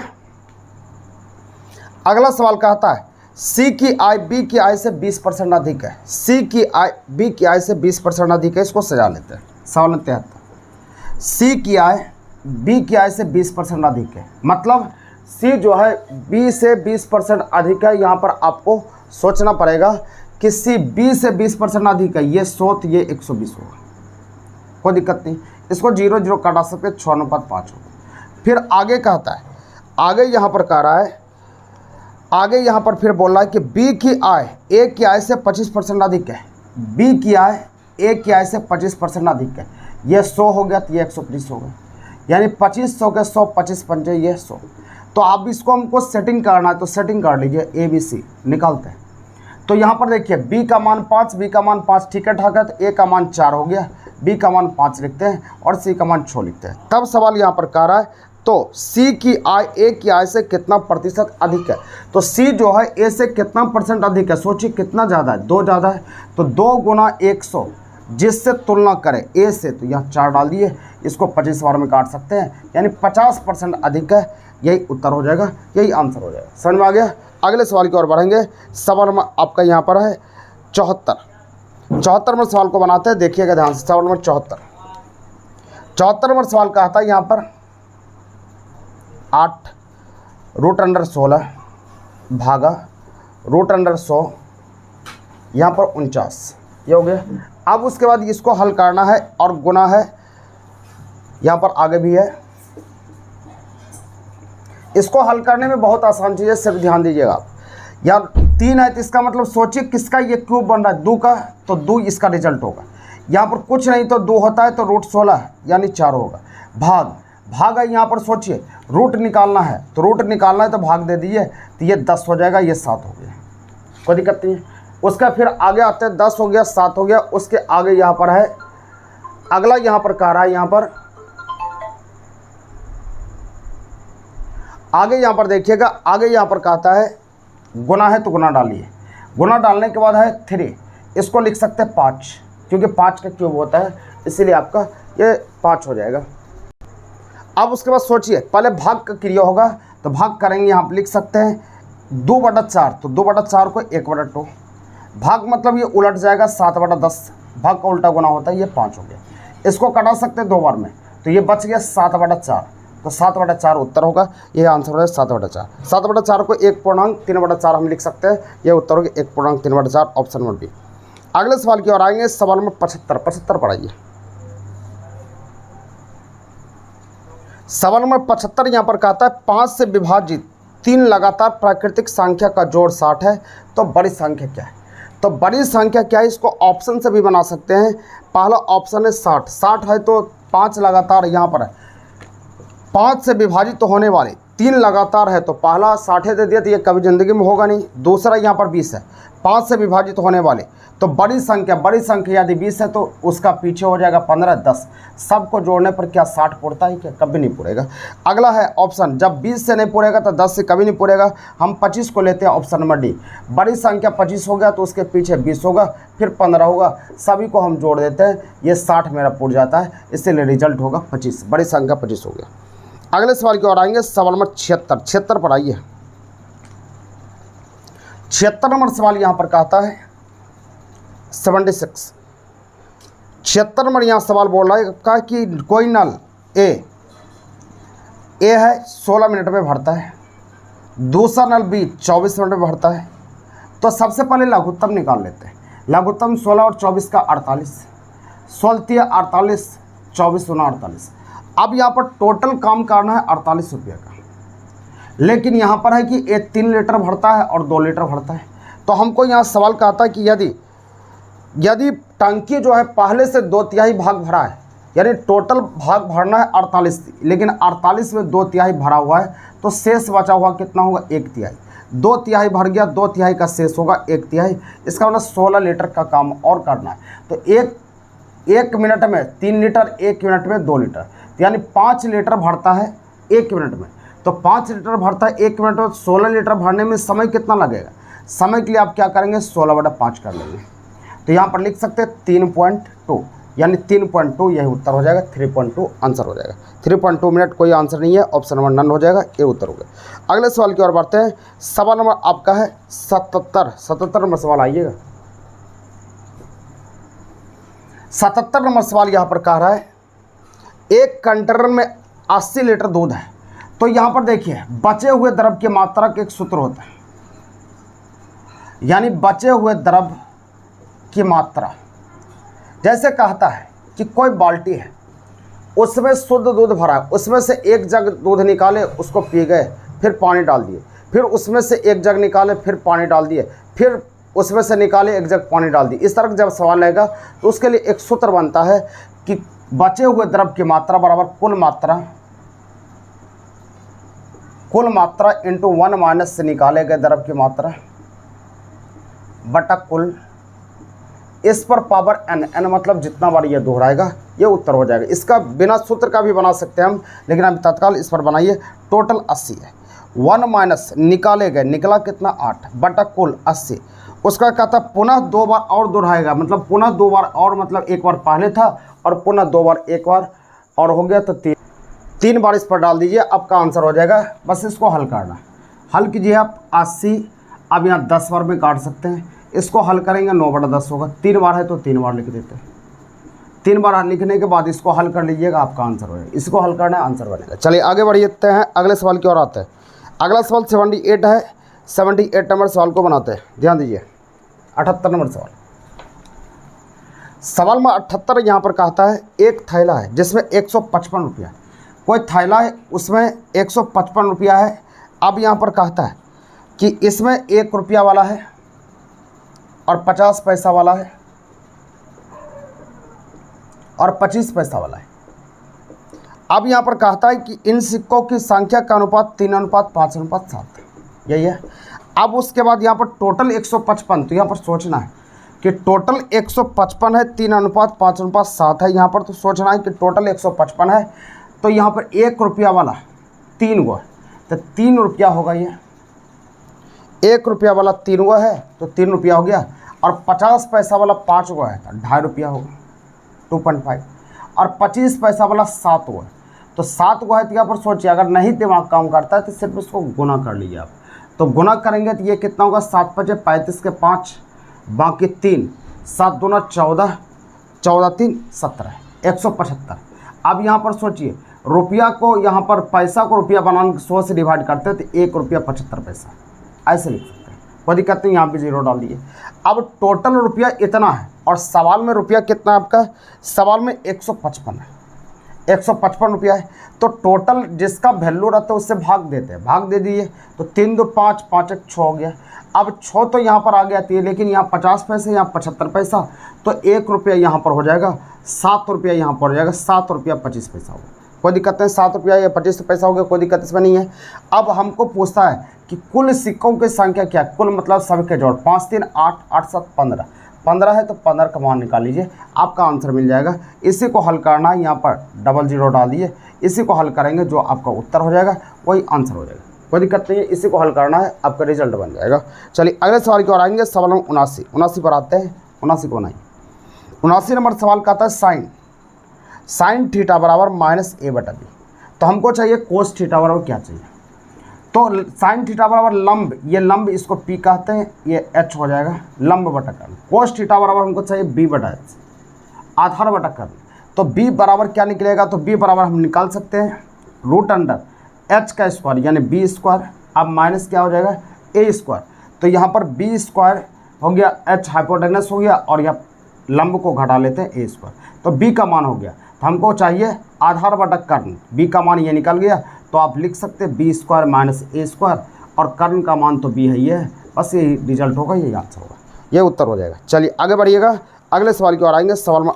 अगला सवाल कहता है सी की आय बी की आय से 20% अधिक है। सी की आय बी की आय से 20% अधिक है। इसको सजा लेते हैं। सवाल 73, सी की आय बी की आय से 20% अधिक है, मतलब सी जो है बी से 20% अधिक है। यहाँ पर आपको सोचना पड़ेगा कि सी बी से 20% अधिक है, ये 100 तो ये 120 होगा, कोई दिक्कत नहीं। इसको 0 0 काटा सकते, 6:5 होगा। फिर आगे कहता है, आगे यहाँ पर कह रहा है, आगे यहाँ पर फिर बोल रहा है कि बी की आय ए की आय से 25% अधिक है। बी की आय ए की आय से 25% अधिक है, ये 100 हो गया तो ये 120 होगा, यानी 2500 के 100, 25 पंजे ये 100। तो आप इसको हमको सेटिंग करना है, तो सेटिंग कर लीजिए, ए बी सी निकालते हैं। तो यहाँ पर देखिए बी का मान 5, बी का मान 5 ठीक है ठाक है, तो ए का मान 4 हो गया, बी का मान 5 लिखते हैं और सी का मान 6 लिखते हैं। तब सवाल यहाँ पर कह रहा है तो सी की आय ए की आय से कितना प्रतिशत अधिक है। तो सी जो है ए से कितना परसेंट अधिक है, सोचिए कितना ज़्यादा है, 2 ज़्यादा है, तो 2 गुना 100 जिससे तुलना करें ए से, तो यहाँ 4 डाल दिए, इसको 25 बार में काट सकते हैं, यानी 50% अधिक है, यही उत्तर हो जाएगा, यही आंसर हो जाएगा। समझ में आ गया। अगले सवाल की ओर बढ़ेंगे। सवाल में आपका यहाँ पर है 74 में सवाल को बनाते हैं, देखिएगा ध्यान से। सवाल नंबर 74 नंबर सवाल का आता है यहाँ पर 8 √16 भागा √100, यहाँ पर 49, ये हो गया। अब उसके बाद इसको हल करना है और गुना है, यहाँ पर आगे भी है। इसको हल करने में बहुत आसान चीज़ है, सिर्फ ध्यान दीजिएगा आप। यार 3 है तो इसका मतलब सोचिए किसका ये क्यूब बन रहा है, 2 का, तो 2 इसका रिजल्ट होगा। यहाँ पर कुछ नहीं तो 2 होता है तो √16 यानी 4 होगा। भाग है, यहाँ पर सोचिए रूट निकालना है, तो रूट निकालना है तो भाग दे दीजिए, तो ये 10 हो जाएगा, ये 7 हो गया, कोई दिक्कत नहीं है। उसका फिर आगे आते हैं, 10 हो गया, 7 हो गया। उसके आगे यहाँ पर है अगला, यहाँ पर कह रहा है, यहाँ पर आगे यहाँ पर देखिएगा, आगे यहाँ पर कहता है गुना है तो गुना डालिए, गुना डालने के बाद है 3, इसको लिख सकते हैं 5, क्योंकि 5 का क्यूब होता है, इसीलिए आपका ये 5 हो जाएगा। अब उसके बाद सोचिए, पहले भाग का क्रिया होगा, तो भाग करेंगे, यहाँ पर लिख सकते हैं 2/4, तो 2/4 को 1/2, भाग मतलब ये उलट जाएगा 7/10, भाग का उल्टा गुना होता है, ये 5 हो गया। इसको कटा सकते हैं 2 बार में, तो ये बच गया 7/4, तो 7/4 उत्तर होगा, ये आंसर हो जाए 7/4। 7/4 को 1.3/4 हम लिख सकते हैं, ये उत्तर होगा 1.3/4, ऑप्शन नंबर बी। अगले सवाल की ओर आएंगे। सवाल नंबर 75 पढ़ाइए। सवाल नंबर 75 यहाँ पर कहता है 5 से विभाजित 3 लगातार प्राकृतिक संख्या का जोड़ 60 है, तो बड़ी संख्या क्या है। तो बड़ी संख्या क्या है, इसको ऑप्शन से भी बना सकते हैं। पहला ऑप्शन है 60, 60 है तो 5 लगातार यहाँ पर है, 5 से विभाजित तो होने वाले 3 लगातार है, तो पहला 60 दे दिया तो ये कभी ज़िंदगी में होगा नहीं। दूसरा यहाँ पर 20 है, 5 से विभाजित होने वाले, तो बड़ी संख्या यदि 20 है तो उसका पीछे हो जाएगा 15, 10, सबको जोड़ने पर क्या 60 पूरता है क्या, कभी नहीं पूरेगा। अगला है ऑप्शन, जब 20 से नहीं पूरेगा तो 10 से कभी नहीं पूरेगा। हम 25 को लेते हैं, ऑप्शन नंबर डी। बड़ी संख्या 25 हो गया तो उसके पीछे 20 होगा, फिर 15 होगा, सभी को हम जोड़ देते हैं, ये 60 मेरा पूर जाता है, इसलिए रिजल्ट होगा 25, बड़ी संख्या 25 हो गया। अगले सवाल की ओर आएंगे, सवाल नंबर 76 पर आइए। 76 नंबर सवाल यहाँ पर कहता है 76 नंबर यहाँ सवाल बोल रहा है का कि कोई नल ए है 16 मिनट में भरता है, दूसरा नल बी 24 मिनट में भरता है। तो सबसे पहले लघुत्तम निकाल लेते हैं। लघुत्तम 16 और 24 का 48, 16 48, 24 48। अब यहाँ पर टोटल काम करना है 48 रुपये का, लेकिन यहाँ पर है कि एक 3 लीटर भरता है और 2 लीटर भरता है। तो हमको यहाँ सवाल कहता है कि यदि टंकी जो है पहले से 2/3 भाग भरा है, यानी टोटल भाग भरना है 48, लेकिन 48 में 2/3 भरा हुआ है, तो शेष बचा हुआ कितना होगा, 1/3। 2/3 भर गया, 2/3 का शेष होगा 1/3। इसका मतलब 16 लीटर का काम और करना है। तो एक मिनट में 3 लीटर, 1 मिनट में 2 लीटर, यानी 5 लीटर भरता है 1 मिनट में। तो 5 लीटर भरता है 1 मिनट में, 16 लीटर भरने में समय कितना लगेगा। समय के लिए आप क्या करेंगे, 16/5 कर लेंगे। तो यहाँ पर लिख सकते हैं 3.2, यानी 3.2 यही उत्तर हो जाएगा, 3.2 आंसर हो जाएगा। 3.2 मिनट कोई आंसर नहीं है, ऑप्शन नंबर नन हो जाएगा, ये उत्तर हो गया। अगले सवाल की ओर बढ़ते हैं। सवाल नंबर आपका है 77 नंबर सवाल आइएगा। 77 नंबर सवाल यहाँ पर कह रहा है एक कंटेनर में 80 लीटर दूध है। तो यहाँ पर देखिए बचे हुए द्रव की मात्रा का एक सूत्र होता है, यानी बचे हुए द्रव की मात्रा। जैसे कहता है कि कोई बाल्टी है, उसमें शुद्ध दूध भरा है, उसमें से एक जग दूध निकाले, उसको पी गए, फिर पानी डाल दिए, फिर उसमें से एक जग निकाले, फिर पानी डाल दिए, फिर उसमें से निकाले, एक जग पानी डाल दिए। इस तरह जब सवाल आएगा तो उसके लिए एक सूत्र बनता है कि बचे हुए द्रव की मात्रा बराबर कुल मात्रा इंटू 1 माइनस से निकाले गए द्रव की मात्रा बटा कुल, इस पर पावर n मतलब जितना बार ये दोहराएगा ये उत्तर हो जाएगा। इसका बिना सूत्र का भी बना सकते हैं हम, लेकिन अभी तत्काल इस पर बनाइए। टोटल 80 है, 1 माइनस निकाले गए, निकला कितना 8 बटा कुल 80। उसका कहता पुनः 2 बार और दोहराएगा, मतलब पुनः 2 बार और, मतलब एक बार पहले था और पुनः 2 बार, एक बार और हो गया, तो 3 बार इस पर डाल दीजिए, आपका आंसर हो जाएगा। बस इसको हल करना, हल कीजिए आप 80। अब यहाँ 10 बार में काट सकते हैं, इसको हल करेंगे 9/10 होगा। 3 बार है तो 3 बार लिख देते हैं। 3 बार लिखने के बाद इसको हल कर लीजिएगा, आपका आंसर हो जाएगा। इसको हल करना है, आंसर बनेगा। चलिए आगे बढ़ते हैं, अगले सवाल की ओर आते हैं। अगला सवाल 78 है। 78 नंबर सवाल को बनाते हैं, ध्यान दीजिए। 78 नंबर सवाल में 78 यहाँ पर कहता है एक थैला है जिसमें 155 रुपया, कोई थैला है उसमें 155 रुपया है। अब यहाँ पर कहता है कि इसमें 1 रुपया वाला है और 50 पैसा वाला है और 25 पैसा वाला है। अब यहाँ पर कहता है कि इन सिक्कों की संख्या का अनुपात 3:5:7, यही है। अब उसके बाद यहाँ पर टोटल 155, तो यहाँ पर सोचना है कि टोटल 155 है, 3:5:7 है। यहाँ पर तो सोचना है कि टोटल 155 है, तो यहाँ पर 1 रुपया वाला 3 गो है, तो 3 रुपया होगा। ये 1 रुपया वाला 3 गो है तो 3 रुपया हो गया, और 50 पैसा वाला 5 गो है तो 2.5 रुपया होगा, 2.5, और 25 पैसा वाला 7 गो है तो 7 गो है। तो यहाँ पर सोचिए, अगर नहीं दिमाग काम करता है तो सिर्फ उसको गुना कर लीजिए आप। तो गुना करेंगे तो ये कितना होगा, 7 × 5 = 35 के 5, बाकी 3, 7 दूना 14, 14 3 17, 175। अब यहाँ पर सोचिए, रुपया को यहाँ पर पैसा को रुपया बनाने 100 से डिवाइड करते हैं तो 1 रुपया 75 पैसा, ऐसे लिख सकते हैं। कोई दिक्कत नहीं, यहाँ पे 0 डाल दिए। अब टोटल रुपया इतना है और सवाल में रुपया कितना है आपका, सवाल में 155 है। 155 रुपया है। तो टोटल जिसका वैल्यू रहता है उससे भाग देते हैं, भाग दे दिए तो 3 2 5, 5 1 6 हो गया। अब 6 तो यहाँ पर आ गया थी, लेकिन यहाँ 50 पैसे, यहाँ 75 पैसा, तो 1 रुपया यहाँ पर हो जाएगा, 7 रुपया यहाँ पर हो जाएगा, 7 रुपया 25 पैसा होगा। कोई दिक्कत नहीं, 7 रुपया या 25 पैसा हो गया, कोई दिक्कत इसमें नहीं है। अब हमको पूछता है कि कुल सिक्कों की संख्या क्या है, कुल मतलब सबके जोड़, 5 3 8 8 7 15, 15 है तो 15 का मान निकाल लीजिए, आपका आंसर मिल जाएगा। इसी को हल करना है, यहाँ पर 00 डाल दिए, इसी को हल करेंगे, जो आपका उत्तर हो जाएगा वही आंसर हो जाएगा, कोई दिक्कत नहीं है। इसी को हल करना है, आपका रिजल्ट बन जाएगा। चलिए अगले सवाल की ओर आएंगे, सवाल नंबर 79 पर आते हैं। 79 को नहीं, 79 नंबर सवाल का आता है साइन थीटा बराबर -a/b। तो हमको चाहिए कोस थीटा बराबर क्या चाहिए, तो साइन थीटा बराबर लंब, ये लंब इसको p कहते हैं, ये h हो जाएगा, लंब बटा कर्ण। कोस थीटा बराबर हमको चाहिए b/h, आधार बटा कर्ण। तो b बराबर क्या निकलेगा, तो b बराबर हम निकाल सकते हैं √h का स्क्वायर यानी b स्क्वायर, अब माइनस क्या हो जाएगा a स्क्वायर। तो यहाँ पर b स्क्वायर हो गया, h हाइपोटेनस हो गया, और यह लंब को घटा लेते हैं a स्क्वायर, तो b का मान हो गया। तो हमको चाहिए आधार बटा कर्ण, b का मान ये निकल गया, तो आप लिख सकते हैं b square minus a square, और कर्ण का मान तो b है, ये है, बस यही रिजल्ट होगा, यही आंसर होगा, ये उत्तर हो जाएगा। चलिए आगे बढ़िएगा, अगले सवाल की ओर आएंगे, सवाल में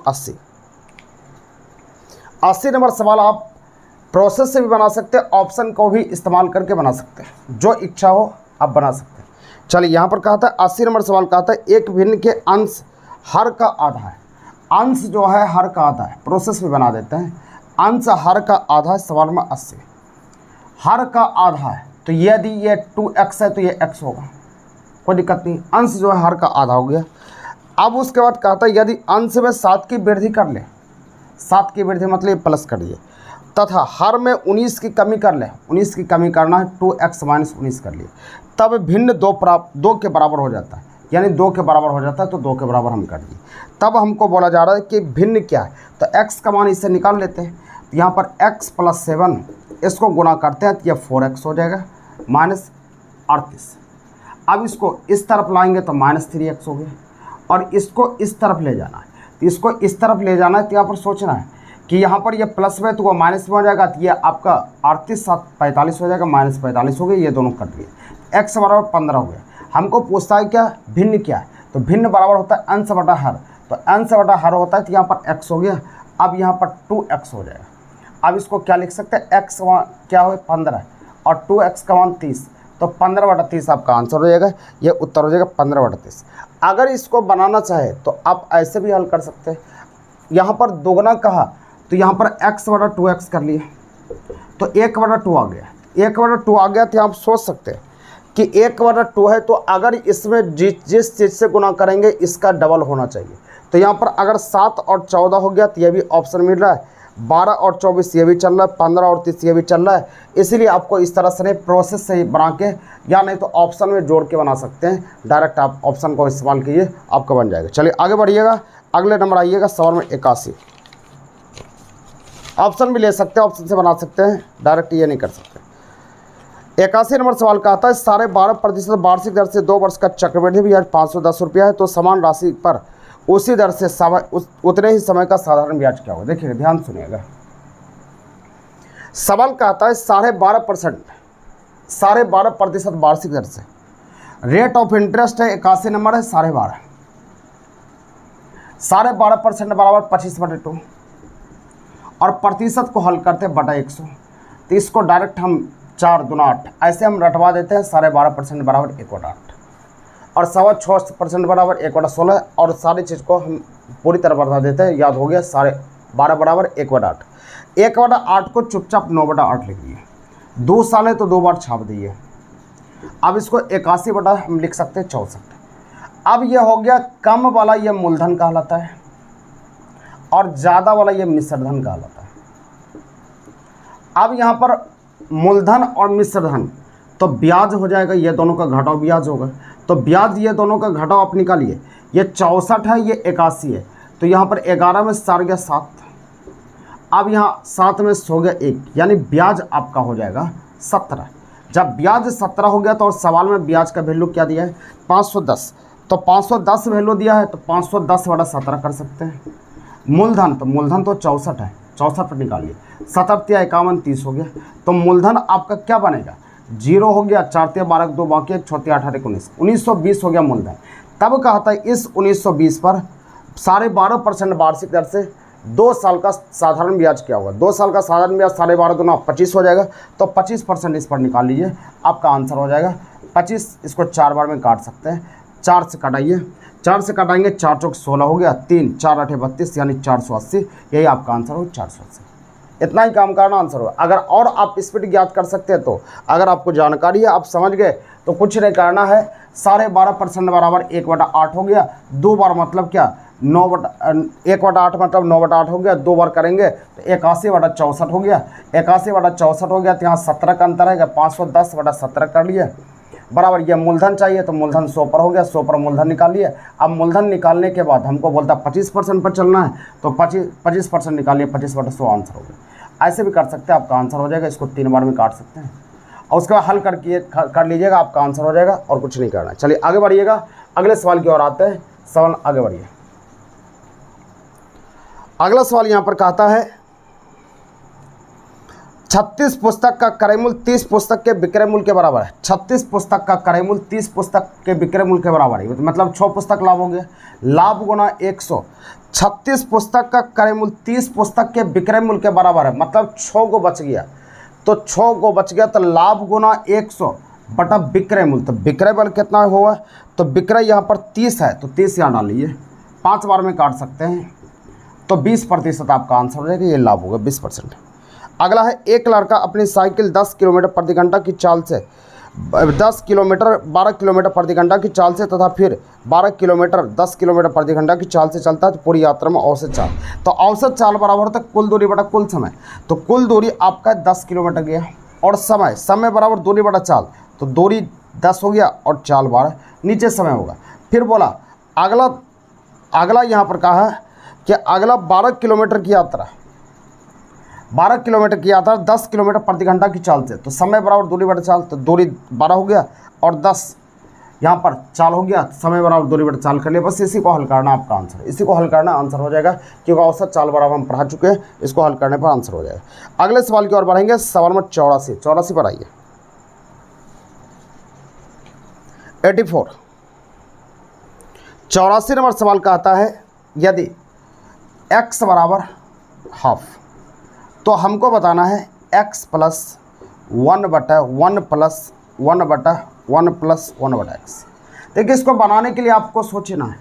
80 नंबर सवाल आप प्रोसेस से भी बना सकते हैं, ऑप्शन को भी इस्तेमाल करके बना सकते हैं, जो इच्छा हो आप बना सकते हैं। चलिए यहाँ पर कहा था 80 नंबर सवाल कहता है एक भिन्न के अंश हर का आधा है, अंश जो है हर का आधा है, प्रोसेस भी बना देते हैं, अंश हर का आधा है। सवाल में 80 हर का आधा है, तो यदि ये 2x है तो ये x होगा, कोई दिक्कत नहीं, अंश जो है हर का आधा हो गया। अब उसके बाद कहता है यदि अंश में 7 की वृद्धि कर ले, 7 की वृद्धि मतलब प्लस करिए, तथा हर में 19 की कमी कर ले, 19 की कमी करना है, 2x - 19 कर लिए, तब भिन्न 2 के बराबर हो जाता है, यानी 2 के बराबर हो जाता है, तो 2 के बराबर हम कर दिए। तब हमको बोला जा रहा है कि भिन्न क्या है, तो x का मान इससे निकाल लेते हैं। तो यहाँ पर x + 7 इसको गुणा करते हैं, तो यह 4x हो जाएगा -38। अब इसको इस तरफ लाएंगे तो -3x हो गया, और इसको इस तरफ ले जाना है, तो इसको इस तरफ ले जाना है। तो यहाँ पर सोचना है कि यहाँ पर ये प्लस में तो वो माइनस में हो जाएगा, तो ये आपका 38 7 45 हो जाएगा, -45 हो गया, ये दोनों कट गए। x बराबर 15 हो गया। हमको पूछता है क्या भिन्न क्या है, तो भिन्न बराबर होता है अंश बटा हर, तो अंश बटा हर होता है, तो यहाँ पर x हो गया, अब यहाँ पर 2x हो जाएगा। अब इसको क्या लिख सकते हैं, x क्या हो 15 और 2x का मान 30, तो 15/30 आपका आंसर हो जाएगा, ये उत्तर हो जाएगा 15/30। अगर इसको बनाना चाहे तो आप ऐसे भी हल कर सकते हैं, यहाँ पर दोगुना कहा तो यहाँ पर x/2x कर लिए, तो 1/2 आ गया, 1/2 आ गया, तो आप सोच सकते हैं कि 1/2 है, तो अगर इसमें जिस चीज़ से गुना करेंगे इसका डबल होना चाहिए। तो यहाँ पर अगर 7 और 14 हो गया तो ये भी ऑप्शन मिल रहा है, 12 और 24 ये भी चल रहा है, 15 और 30 ये भी चल रहा है। इसीलिए आपको इस तरह से प्रोसेस से बना के, या नहीं तो ऑप्शन में जोड़ के बना सकते हैं, डायरेक्ट आप ऑप्शन को इस्तेमाल कीजिए, आपका बन जाएगा। चलिए आगे बढ़िएगा, अगले नंबर आइएगा, सवाल में 81। ऑप्शन भी ले सकते हैं, ऑप्शन से बना सकते हैं, डायरेक्ट ये नहीं कर सकते। 81 नंबर सवाल का आता है 12.5% वार्षिक दर से 2 वर्ष का चक्रवृद्धि ब्याज 510 रुपया है, तो समान राशि पर उसी दर से उतने ही समय का साधारण ब्याज क्या होगा। देखिए ध्यान सुनिएगा, सवाल का आता है 12.5% वार्षिक दर से, रेट ऑफ इंटरेस्ट है 81 नंबर है 12.5% बराबर 25/2, और प्रतिशत को हल करते हैं बटा 100, तो इसको डायरेक्ट हम 4 दूना 8 ऐसे हम रटवा देते हैं, 12.5% बराबर 1/8, और 6.25% बराबर 1/16, और सारी चीज़ को हम पूरी तरह बता देते हैं, याद हो गया 12.5 बराबर 1/8। 1/8 को चुपचाप 9/8 लिख दिए, 2 साल है तो 2 बार छाप दिए। अब इसको 81 बटा हम लिख सकते हैं 64। अब ये हो गया कम वाला, ये मूलधन कहलाता है, और ज़्यादा वाला ये मिश्रधन कहलाता है। अब यहाँ पर मूलधन और मिश्रधन, तो ब्याज हो जाएगा, ये दोनों का घटाव ब्याज होगा, तो ब्याज ये दोनों का घटाव आप निकालिए, ये 64 है, ये 81 है, तो यहाँ पर 11 में 4 गया 7, अब यहाँ 7 में 100 गया 1, यानी ब्याज आपका हो जाएगा 17। जब ब्याज 17 हो गया तो और सवाल में ब्याज का वैल्यू क्या दिया है 510, तो 510 वैल्यू दिया है, तो 510/17 कर सकते हैं। मूलधन तो 64 है, 64 निकालिए, 7 या 51 30 हो गया। तो मूलधन आपका क्या बनेगा, 0 हो गया, 4 या 12 2 बाकी, 1 6 8 19, 1920 हो गया मूलधन। तब कहा था इस 1920 पर 12.5% वार्षिक दर से 2 साल का साधारण ब्याज क्या होगा, 2 साल का साधारण ब्याज 12.5 दूना 25 हो जाएगा। तो 25% इस पर निकाल लीजिए, आपका आंसर हो जाएगा 25। इसको 4 बार में काट सकते हैं, 4 से काटाइए, 4 से काटाएंगे, 4 चौक 16 हो गया, 3 4 8 32 यानी 480। यही आपका आंसर हो 480। इतना ही काम करना आंसर होगा। अगर और आप स्पीड ज्ञात कर सकते हैं तो अगर आपको जानकारी है, आप समझ गए तो कुछ नहीं करना है, 12.5% बराबर 1/8 हो गया। 2 बार मतलब क्या 1/8 मतलब 9/8 हो गया। 2 बार करेंगे तो 81/64 हो गया, 81/64 हो गया। तो यहाँ 17 का अंतर है, 510/17 कर लिए बराबर। ये मूलधन चाहिए तो मूलधन 100 पर हो गया, 100 पर मूलधन निकालिए। अब मूलधन निकालने के बाद हमको बोलता 25% पर चलना है, तो 25% निकालिए, 25/100 आंसर हो गया। ऐसे भी कर सकते हैं, आपका आंसर हो जाएगा। इसको 3 बार में काट सकते हैं और उसके बाद हल कर लीजिएगा, आपका आंसर हो जाएगा और कुछ नहीं करना है। चलिए आगे बढ़िएगा, अगले सवाल की ओर आते हैं। सवाल आगे बढ़िए। अगला सवाल यहाँ पर कहता है 36 पुस्तक का क्रय मूल्य 30 पुस्तक के विक्रय मूल्य के बराबर है। 36 पुस्तक का क्रय मूल्य 30 पुस्तक के विक्रय मूल्य के बराबर है, मतलब 6 पुस्तक लाभ हो गया, लाभ गुना 100। 36 पुस्तक का क्रय मूल्य 30 पुस्तक के विक्रय मूल्य के बराबर है, मतलब 6 को बच गया, तो 6 को बच गया तो लाभ गुना 100 बटा विक्रय मूल्य। तो विक्रय मूल्य कितना हुआ, तो विक्रय यहाँ पर 30 है, तो 30 यहाँ डालिए, 5 बार में काट सकते हैं, तो 20% आपका आंसर हो जाएगा। ये लाभ होगा 20%। अगला है एक लड़का अपनी साइकिल 10 किलोमीटर प्रति घंटा की चाल से 12 किलोमीटर प्रति घंटा की चाल से तथा फिर 12 किलोमीटर 10 किलोमीटर प्रति घंटा की चाल से चलता है, तो पूरी यात्रा में औसत चाल। तो औसत चाल बराबर होता है कुल दूरी बटा कुल समय। तो कुल दूरी आपका 10 किलोमीटर गया और समय बराबर दूरी बटा चाल, तो दूरी 10 हो गया और चाल 12, नीचे समय होगा। फिर बोला अगला यहाँ पर कहा है कि अगला 12 किलोमीटर की यात्रा 10 किलोमीटर प्रति घंटा की चाल से, तो समय बराबर दूरी बटा चाल, तो दूरी 12 हो गया और 10 यहाँ पर चाल हो गया, समय बराबर दूरी बटा चाल कर लिया। बस इसी को हल करना आपका आंसर, इसी को हल करना आंसर हो जाएगा, क्योंकि औसत चाल बराबर हम पढ़ा चुके हैं। इसको हल करने पर आंसर हो जाएगा। अगले सवाल की ओर बढ़ेंगे। सवाल नंबर 84 पर आइए। 84 नंबर सवाल कहता है यदि x बराबर हाफ, तो हमको बताना है x plus 1/1 plus 1/1 plus 1/x। देखिए इसको बनाने के लिए आपको सोचना है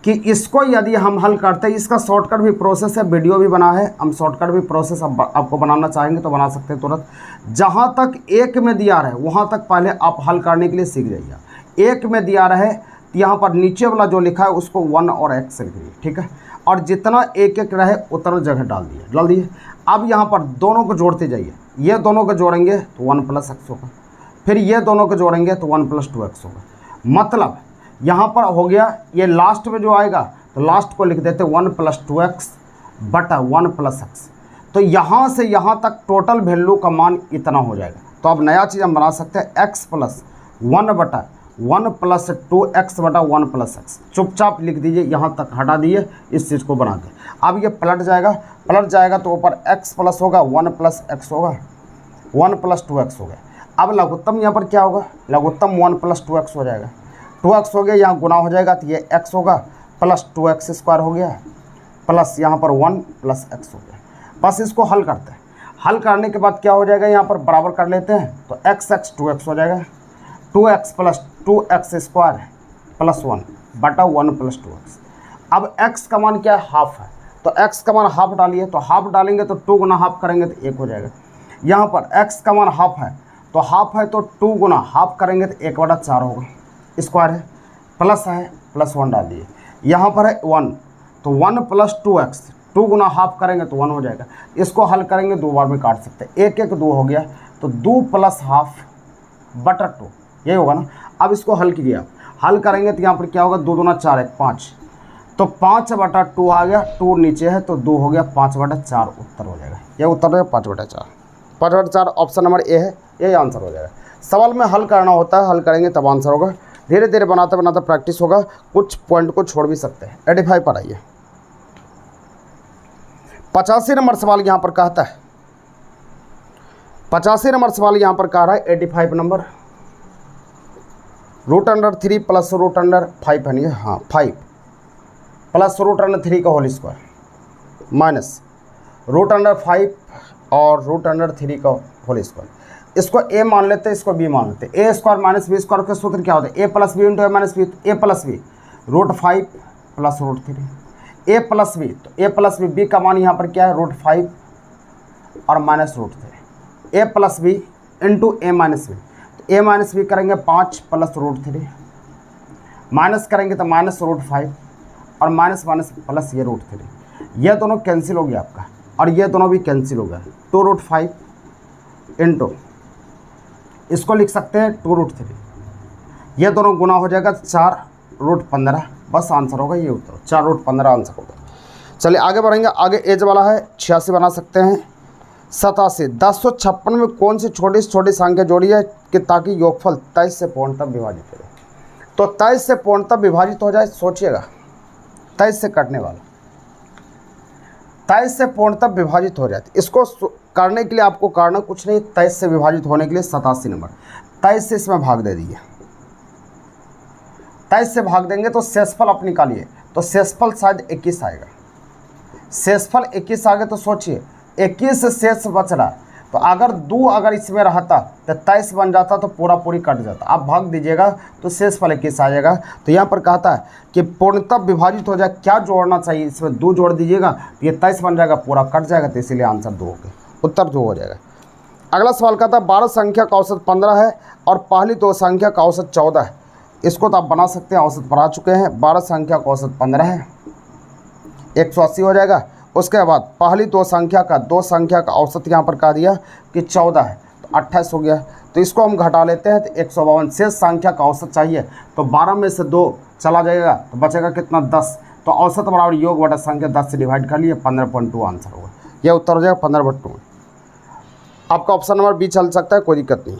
कि इसको यदि हम हल करते हैं, इसका शॉर्टकट भी प्रोसेस है, वीडियो भी बना है, हम शॉर्टकट भी प्रोसेस आपको बनाना चाहेंगे तो बना सकते हैं तुरंत। जहाँ तक एक में दिया रहे वहाँ तक पहले आप हल करने के लिए सीख जाइए। एक में दिया रहे तो यहाँ पर नीचे वाला जो लिखा है उसको 1 और x लिख दिए, ठीक है, और जितना एक एक रहे उतना जगह डाल दिए। अब यहाँ पर दोनों को जोड़ते जाइए, ये दोनों को जोड़ेंगे तो 1 + x होगा, फिर ये दोनों को जोड़ेंगे तो 1 + 2x होगा। मतलब यहाँ पर हो गया, ये लास्ट में जो आएगा तो लास्ट को लिख देते 1 + 2x बटा 1 + x। तो यहाँ से यहाँ तक टोटल वैल्यू का मान इतना हो जाएगा। तो अब नया चीज़ हम बना सकते हैं x + 1 बटा 1 + 2x बटा 1 + x। चुपचाप लिख दीजिए, यहाँ तक हटा दिए, इस चीज़ को बना दें। अब ये पलट जाएगा तो ऊपर x प्लस होगा 1 + x होगा, 1 + 2x हो गया। अब लघुत्तम यहाँ पर क्या होगा, लघुत्तम 1 + 2x हो जाएगा, 2x हो गया, यहाँ गुना हो जाएगा तो ये x होगा प्लस 2x² हो गया प्लस यहाँ पर 1 + x हो गया। बस इसको हल करते हैं। हल करने के बाद क्या हो जाएगा, यहाँ पर बराबर कर लेते हैं तो x 2x हो जाएगा, 2x + 2x² + 1 बटा 1 + 2x। अब x का मान क्या है, हाफ है, तो x का मान हाफ डालिए, तो हाफ डालेंगे तो 2 गुना हाफ करेंगे तो 1 हो जाएगा। यहाँ पर x का मान हाफ है तो 2 गुना हाफ करेंगे तो 1/4 होगा, स्क्वायर है, प्लस है प्लस 1 डाल दिए। यहाँ पर है 1 तो 1 + 2x, 2 गुना हाफ करेंगे तो 1 हो जाएगा। इसको हल करेंगे 2 बार में काट सकते हैं, 1 1 2 हो गया, तो 2 + हाफ बटा 2 यही होगा ना। अब इसको हल कीजिए आप, हल करेंगे तो यहाँ पर क्या होगा, 2 दूना 4 1 5, तो 5/2 आ गया, 2 नीचे है तो 2 हो गया, 5/4 उत्तर हो जाएगा। ये उत्तर है 5/4, 5/4 ऑप्शन नंबर ए है, यही आंसर हो जाएगा। सवाल में हल करना होता है, हल करेंगे तब आंसर होगा। धीरे धीरे बनाते बनाते प्रैक्टिस होगा, कुछ पॉइंट को छोड़ भी सकते हैं। 85 पर आइए। 85 नंबर सवाल यहाँ पर कहता है, 85 नंबर सवाल यहाँ पर कह रहा है 85 नंबर, √3 प्लस √5 है, हाँ 5 प्लस √3 का होल स्क्वायर माइनस √5 और √3 का होल स्क्वायर। इसको a मान लेते हैं, इसको b मान लेते हैं। a square minus B square का सूत्र क्या होता है? a plus B into A minus B, a plus B √5 plus √3, a plus B, तो a प्लस बी, b का मान यहाँ पर क्या है? √5 और minus √3, a plus B into A minus B, तो a माइनस बी करेंगे 5 प्लस √3, माइनस करेंगे तो माइनस √5 और माइनस माइनस प्लस ये √3, ये दोनों कैंसिल हो गया आपका और ये दोनों भी कैंसिल हो गया। 2√5 इंटू, इसको लिख सकते हैं 2√3, ये दोनों गुना हो जाएगा 4√15, बस आंसर होगा ये उत्तर, 4√15 आंसर होगा। चलिए आगे बढ़ेंगे। आगे एज वाला है 86 बना सकते हैं। 87, 1056 में कौन सी छोटी से छोटी संख्या जोड़ी है कि ताकि योगफल 23 से पूर्णतः विभाजित हो जाए? तो 23 से पूर्णतः विभाजित हो जाए, सोचिएगा 23 से कटने वाला 23 से पूर्णतः विभाजित हो जाती। इसको करने के लिए आपको करना कुछ नहीं, 23 से विभाजित होने के लिए 87 नंबर 23 से इसमें भाग दे दीजिए। 23 से भाग देंगे तो शेषफल आप निकालिए, तो शेषफल शायद 21 आएगा। शेषफल 21 आ गया तो सोचिए 21 से शेष बच रहा, तो अगर 2 अगर इसमें रहता तो 23 बन जाता, तो पूरा पूरी कट जाता। आप भाग दीजिएगा तो शेषफल 21 आ जाएगा। तो यहाँ पर कहता है कि पूर्णतः विभाजित हो जाए, क्या जोड़ना चाहिए? इसमें 2 जोड़ दीजिएगा तो ये 23 बन जाएगा, पूरा कट जाएगा, तो इसीलिए आंसर 2 हो गया, उत्तर 2 हो जाएगा। अगला सवाल कहता है 12 संख्या का औसत 15 है और पहली 2 संख्या का औसत 14 है। इसको तो आप बना सकते हैं, औसत पढ़ा चुके हैं। 12 संख्या का औसत 15 है, 180 हो जाएगा। उसके बाद पहली 2 संख्या का औसत यहाँ पर कह दिया कि 14 है, तो 28 हो गया। तो इसको हम घटा लेते हैं तो 152। शेष संख्या का औसत चाहिए, तो 12 में से 2 चला जाएगा तो बचेगा कितना? 10। तो औसत बराबर योग बटा संख्या 10 से डिवाइड कर लिए, 15.2 आंसर होगा। यह उत्तर हो जाएगा 15/2। आपका ऑप्शन नंबर बी चल सकता है, कोई दिक्कत नहीं।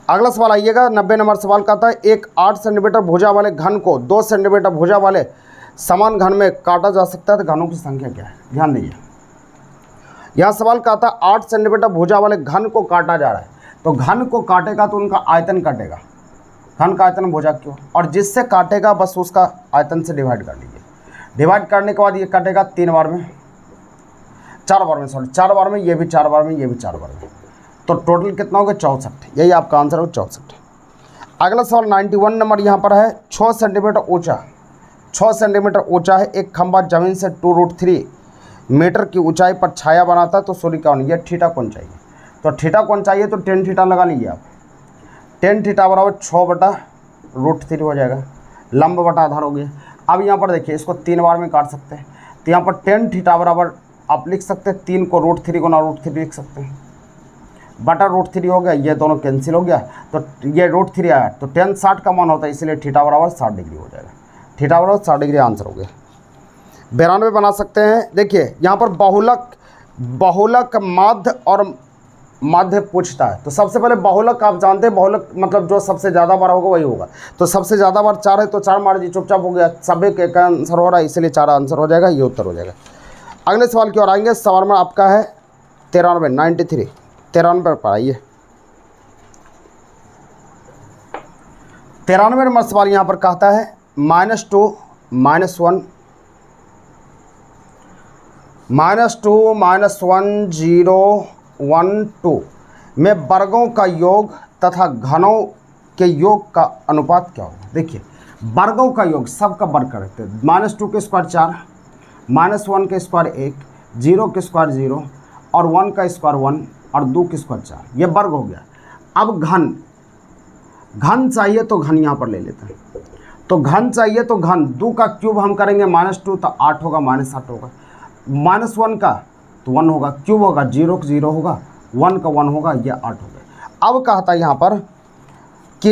अगला सवाल आइएगा 90 नंबर सवाल कहता है एक 8 सेंटीमीटर भुजा वाले घन को 2 सेंटीमीटर भुजा वाले समान घन में काटा जा सकता है, तो घनों की संख्या क्या है? ध्यान दीजिए, यह सवाल कहता है 8 सेंटीमीटर भुजा वाले घन को काटा जा रहा है, तो घन को काटेगा तो उनका आयतन काटेगा। घन का आयतन भुजा क्यों? और जिससे काटेगा बस उसका आयतन से डिवाइड कर लीजिए। डिवाइड करने के बाद ये काटेगा 3 बार में, 4 बार में, सॉरी 4 बार में, ये भी 4 बार में, ये भी 4 बार में, तो टोटल कितना होगा? 64। यही आपका आंसर हो, 64। अगला सवाल 91 नंबर यहाँ पर है 6 सेंटीमीटर ऊँचा, 6 सेंटीमीटर ऊंचा है एक खंभा जमीन से 2√3 मीटर की ऊंचाई पर छाया बनाता है, तो सूर्य का कोण, यह थीटा कोण चाहिए। तो थीटा कोण चाहिए तो tan थीटा लगा लीजिए आप। tan थीटा बराबर 6/√3 हो जाएगा, लंब बटा आधार हो गया। अब यहाँ पर देखिए, इसको 3 बार में काट सकते हैं, तो यहाँ पर tan थीटा बराबर आप लिख सकते हैं 3 को √3 गुना √3 लिख सकते हैं, बटा √3 हो गया, ये दोनों कैंसिल हो गया, तो ये √3 आया, तो tan 60 का मान होता है, इसलिए थीटा बराबर 60 डिग्री हो जाएगा। थीटा बराबर 60 डिग्री आंसर हो गया। 92 बना सकते हैं। देखिए यहाँ पर बहुलक माध्य और माध्य पूछता है, तो सबसे पहले बहुलक आप जानते हैं, बहुलक मतलब जो सबसे ज़्यादा बार होगा वही होगा। तो सबसे ज़्यादा बार 4 है, तो 4 मार दीजिए, चुपचाप हो गया, सभी के आंसर हो रहा है, इसलिए 4 आंसर हो जाएगा, ये उत्तर हो जाएगा। अगले सवाल की ओर आएंगे। सवाल में आपका है 93 पर आइए। 93 नंबर सवाल यहाँ पर कहता है -2 -1 0 1 2 में वर्गों का योग तथा घनों के योग का अनुपात क्या होगा? देखिए वर्गों का योग, सबका वर्ग करते हैं। -2 के स्क्वायर 4, -1 के स्क्वायर 1, 0 के स्क्वायर 0 और 1 का स्क्वायर 1 और 2 के स्क्वायर 4, ये वर्ग हो गया। अब घन चाहिए तो घन यहाँ पर ले लेते हैं, तो घन चाहिए तो घन 2 का क्यूब हम करेंगे -2 तो 8 होगा, -8 होगा, -1 का तो 1 होगा, क्यूब होगा, 0 का 0 होगा, 1 का 1 होगा, ये 8 हो गया। अब कहता है यहाँ पर कि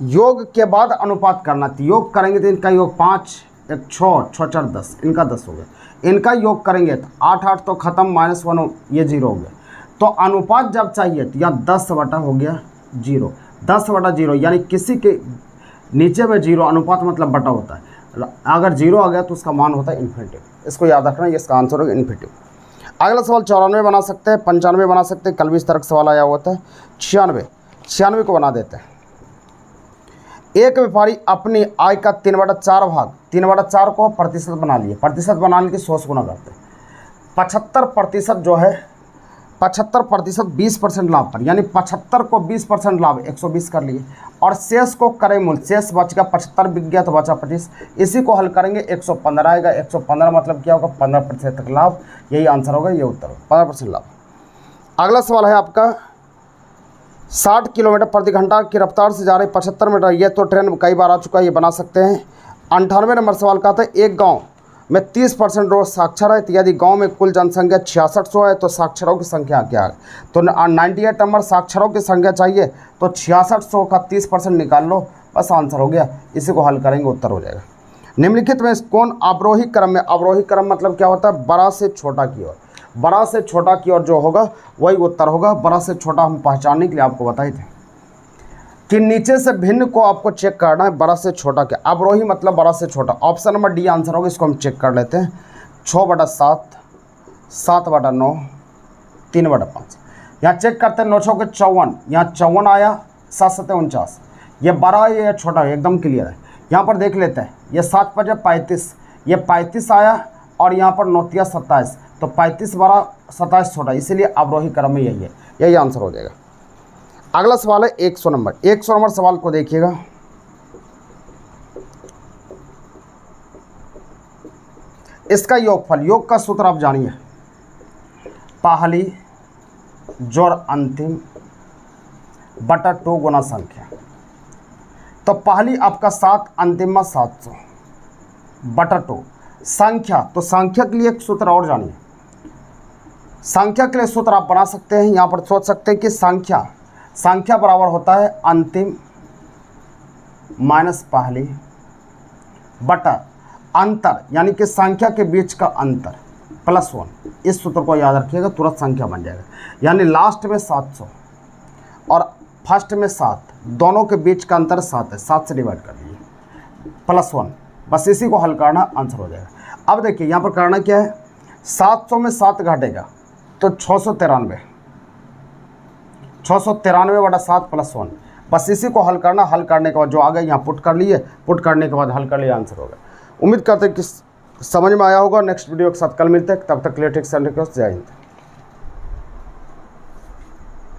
योग के बाद अनुपात करना, तो योग करेंगे तो इनका योग 5 1 6 6 4 10, इनका 10 हो गया। इनका योग करेंगे तो 8 8 तो खत्म, -1 ये 0 हो गया। तो अनुपात जब चाहिए तो यहाँ 10 बटा हो गया 0, 10 बटा 0, यानी किसी के नीचे में 0, अनुपात मतलब बटा होता है। अगर 0 आ गया तो उसका मान होता है इन्फिनिटिव। इसको याद रखना, ये इसका आंसर होगा इन्फिनिटिव। अगला सवाल 94 बना सकते हैं, 95 बना सकते हैं, कल भी इस तरह का सवाल आया हुआ था। 96 को बना देते हैं। एक व्यापारी अपनी आय का 3/4 भाग, 3/4 को प्रतिशत बना लिए। प्रतिशत बनाने की 100 से गुना करते हैं। 75% जो है, 75% 20% लाभ पर, यानी 75 को 20% लाभ 120 कर लिए, और शेष को करें मूल, शेष बच गया 75 बिक गया तो बचा 25। इसी को हल करेंगे 115 आएगा। 115 मतलब क्या होगा, 15% तक लाभ। यही आंसर होगा, ये उत्तर होगा 15% लाभ। अगला सवाल है आपका 60 किलोमीटर प्रति घंटा की रफ्तार से जा रही 75 मीटर, ये तो ट्रेन कई बार आ चुका है, ये बना सकते हैं। 98 नंबर सवाल का था एक गाँव में 30% लोग साक्षर है, तो यदि गांव में कुल जनसंख्या 6600 है तो साक्षरों की संख्या क्या है। तो 98 नंबर साक्षरों की संख्या चाहिए, तो 6600 का 30% निकाल लो, बस आंसर हो गया। इसी को हल करेंगे, उत्तर हो जाएगा। निम्नलिखित में कौन अवरोही क्रम में, अवरोही क्रम मतलब क्या होता है, बड़ा से छोटा की ओर, बड़ा से छोटा की ओर जो होगा वही उत्तर होगा। बड़ा से छोटा हम पहचानने के लिए आपको बताए थे कि नीचे से भिन्न को आपको चेक करना है, बड़ा से छोटा क्या, अवरोही मतलब बड़ा से छोटा। ऑप्शन नंबर डी आंसर होगा, इसको हम चेक कर लेते हैं। 6/7, 7/9, 3/5। यहाँ चेक करते हैं। 9 × 54, यहाँ 54 आया, 7 × 7 = 49। ये बड़ा है या छोटा है, एकदम क्लियर है। यहाँ पर देख लेते हैं, ये 7 × 5 = 35, ये 35 आया, और यहाँ पर 9 × 3 = 27, तो 35 बड़ा 27 छोटा, इसीलिए अवरोही क्रम में यही है, यही आंसर हो जाएगा। अगला सवाल है 100 नंबर। 100 नंबर सवाल को देखिएगा। इसका योगफल, योग का सूत्र आप जानिए, पहली जोड़ अंतिम बटा 2 गुना संख्या। तो पहली आपका 7, अंतिम में 700 बटा 2 संख्या। तो संख्या के लिए एक सूत्र और जानिए। संख्या के लिए सूत्र आप बना सकते हैं, यहाँ पर सोच सकते हैं कि संख्या बराबर होता है अंतिम माइनस पहली बटा अंतर, यानी कि संख्या के बीच का अंतर +1। इस सूत्र को याद रखिएगा, तुरंत संख्या बन जाएगा। यानी लास्ट में 700 और फर्स्ट में 7, दोनों के बीच का अंतर 7 है, 7 से डिवाइड कर दीजिए +1। बस इसी को हल करना, आंसर हो जाएगा। अब देखिए यहाँ पर करना क्या है, 700 में 7 घटेगा तो 693, 693/7 +1। बस इसी को हल करना। हल करने के बाद जो आ गया यहाँ पुट कर लिए, पुट करने के बाद हल कर लिए, आंसर होगा। उम्मीद करते हैं कि समझ में आया होगा। नेक्स्ट वीडियो के साथ कल मिलते हैं, तब तक के लिए ठीक से जय हिंद।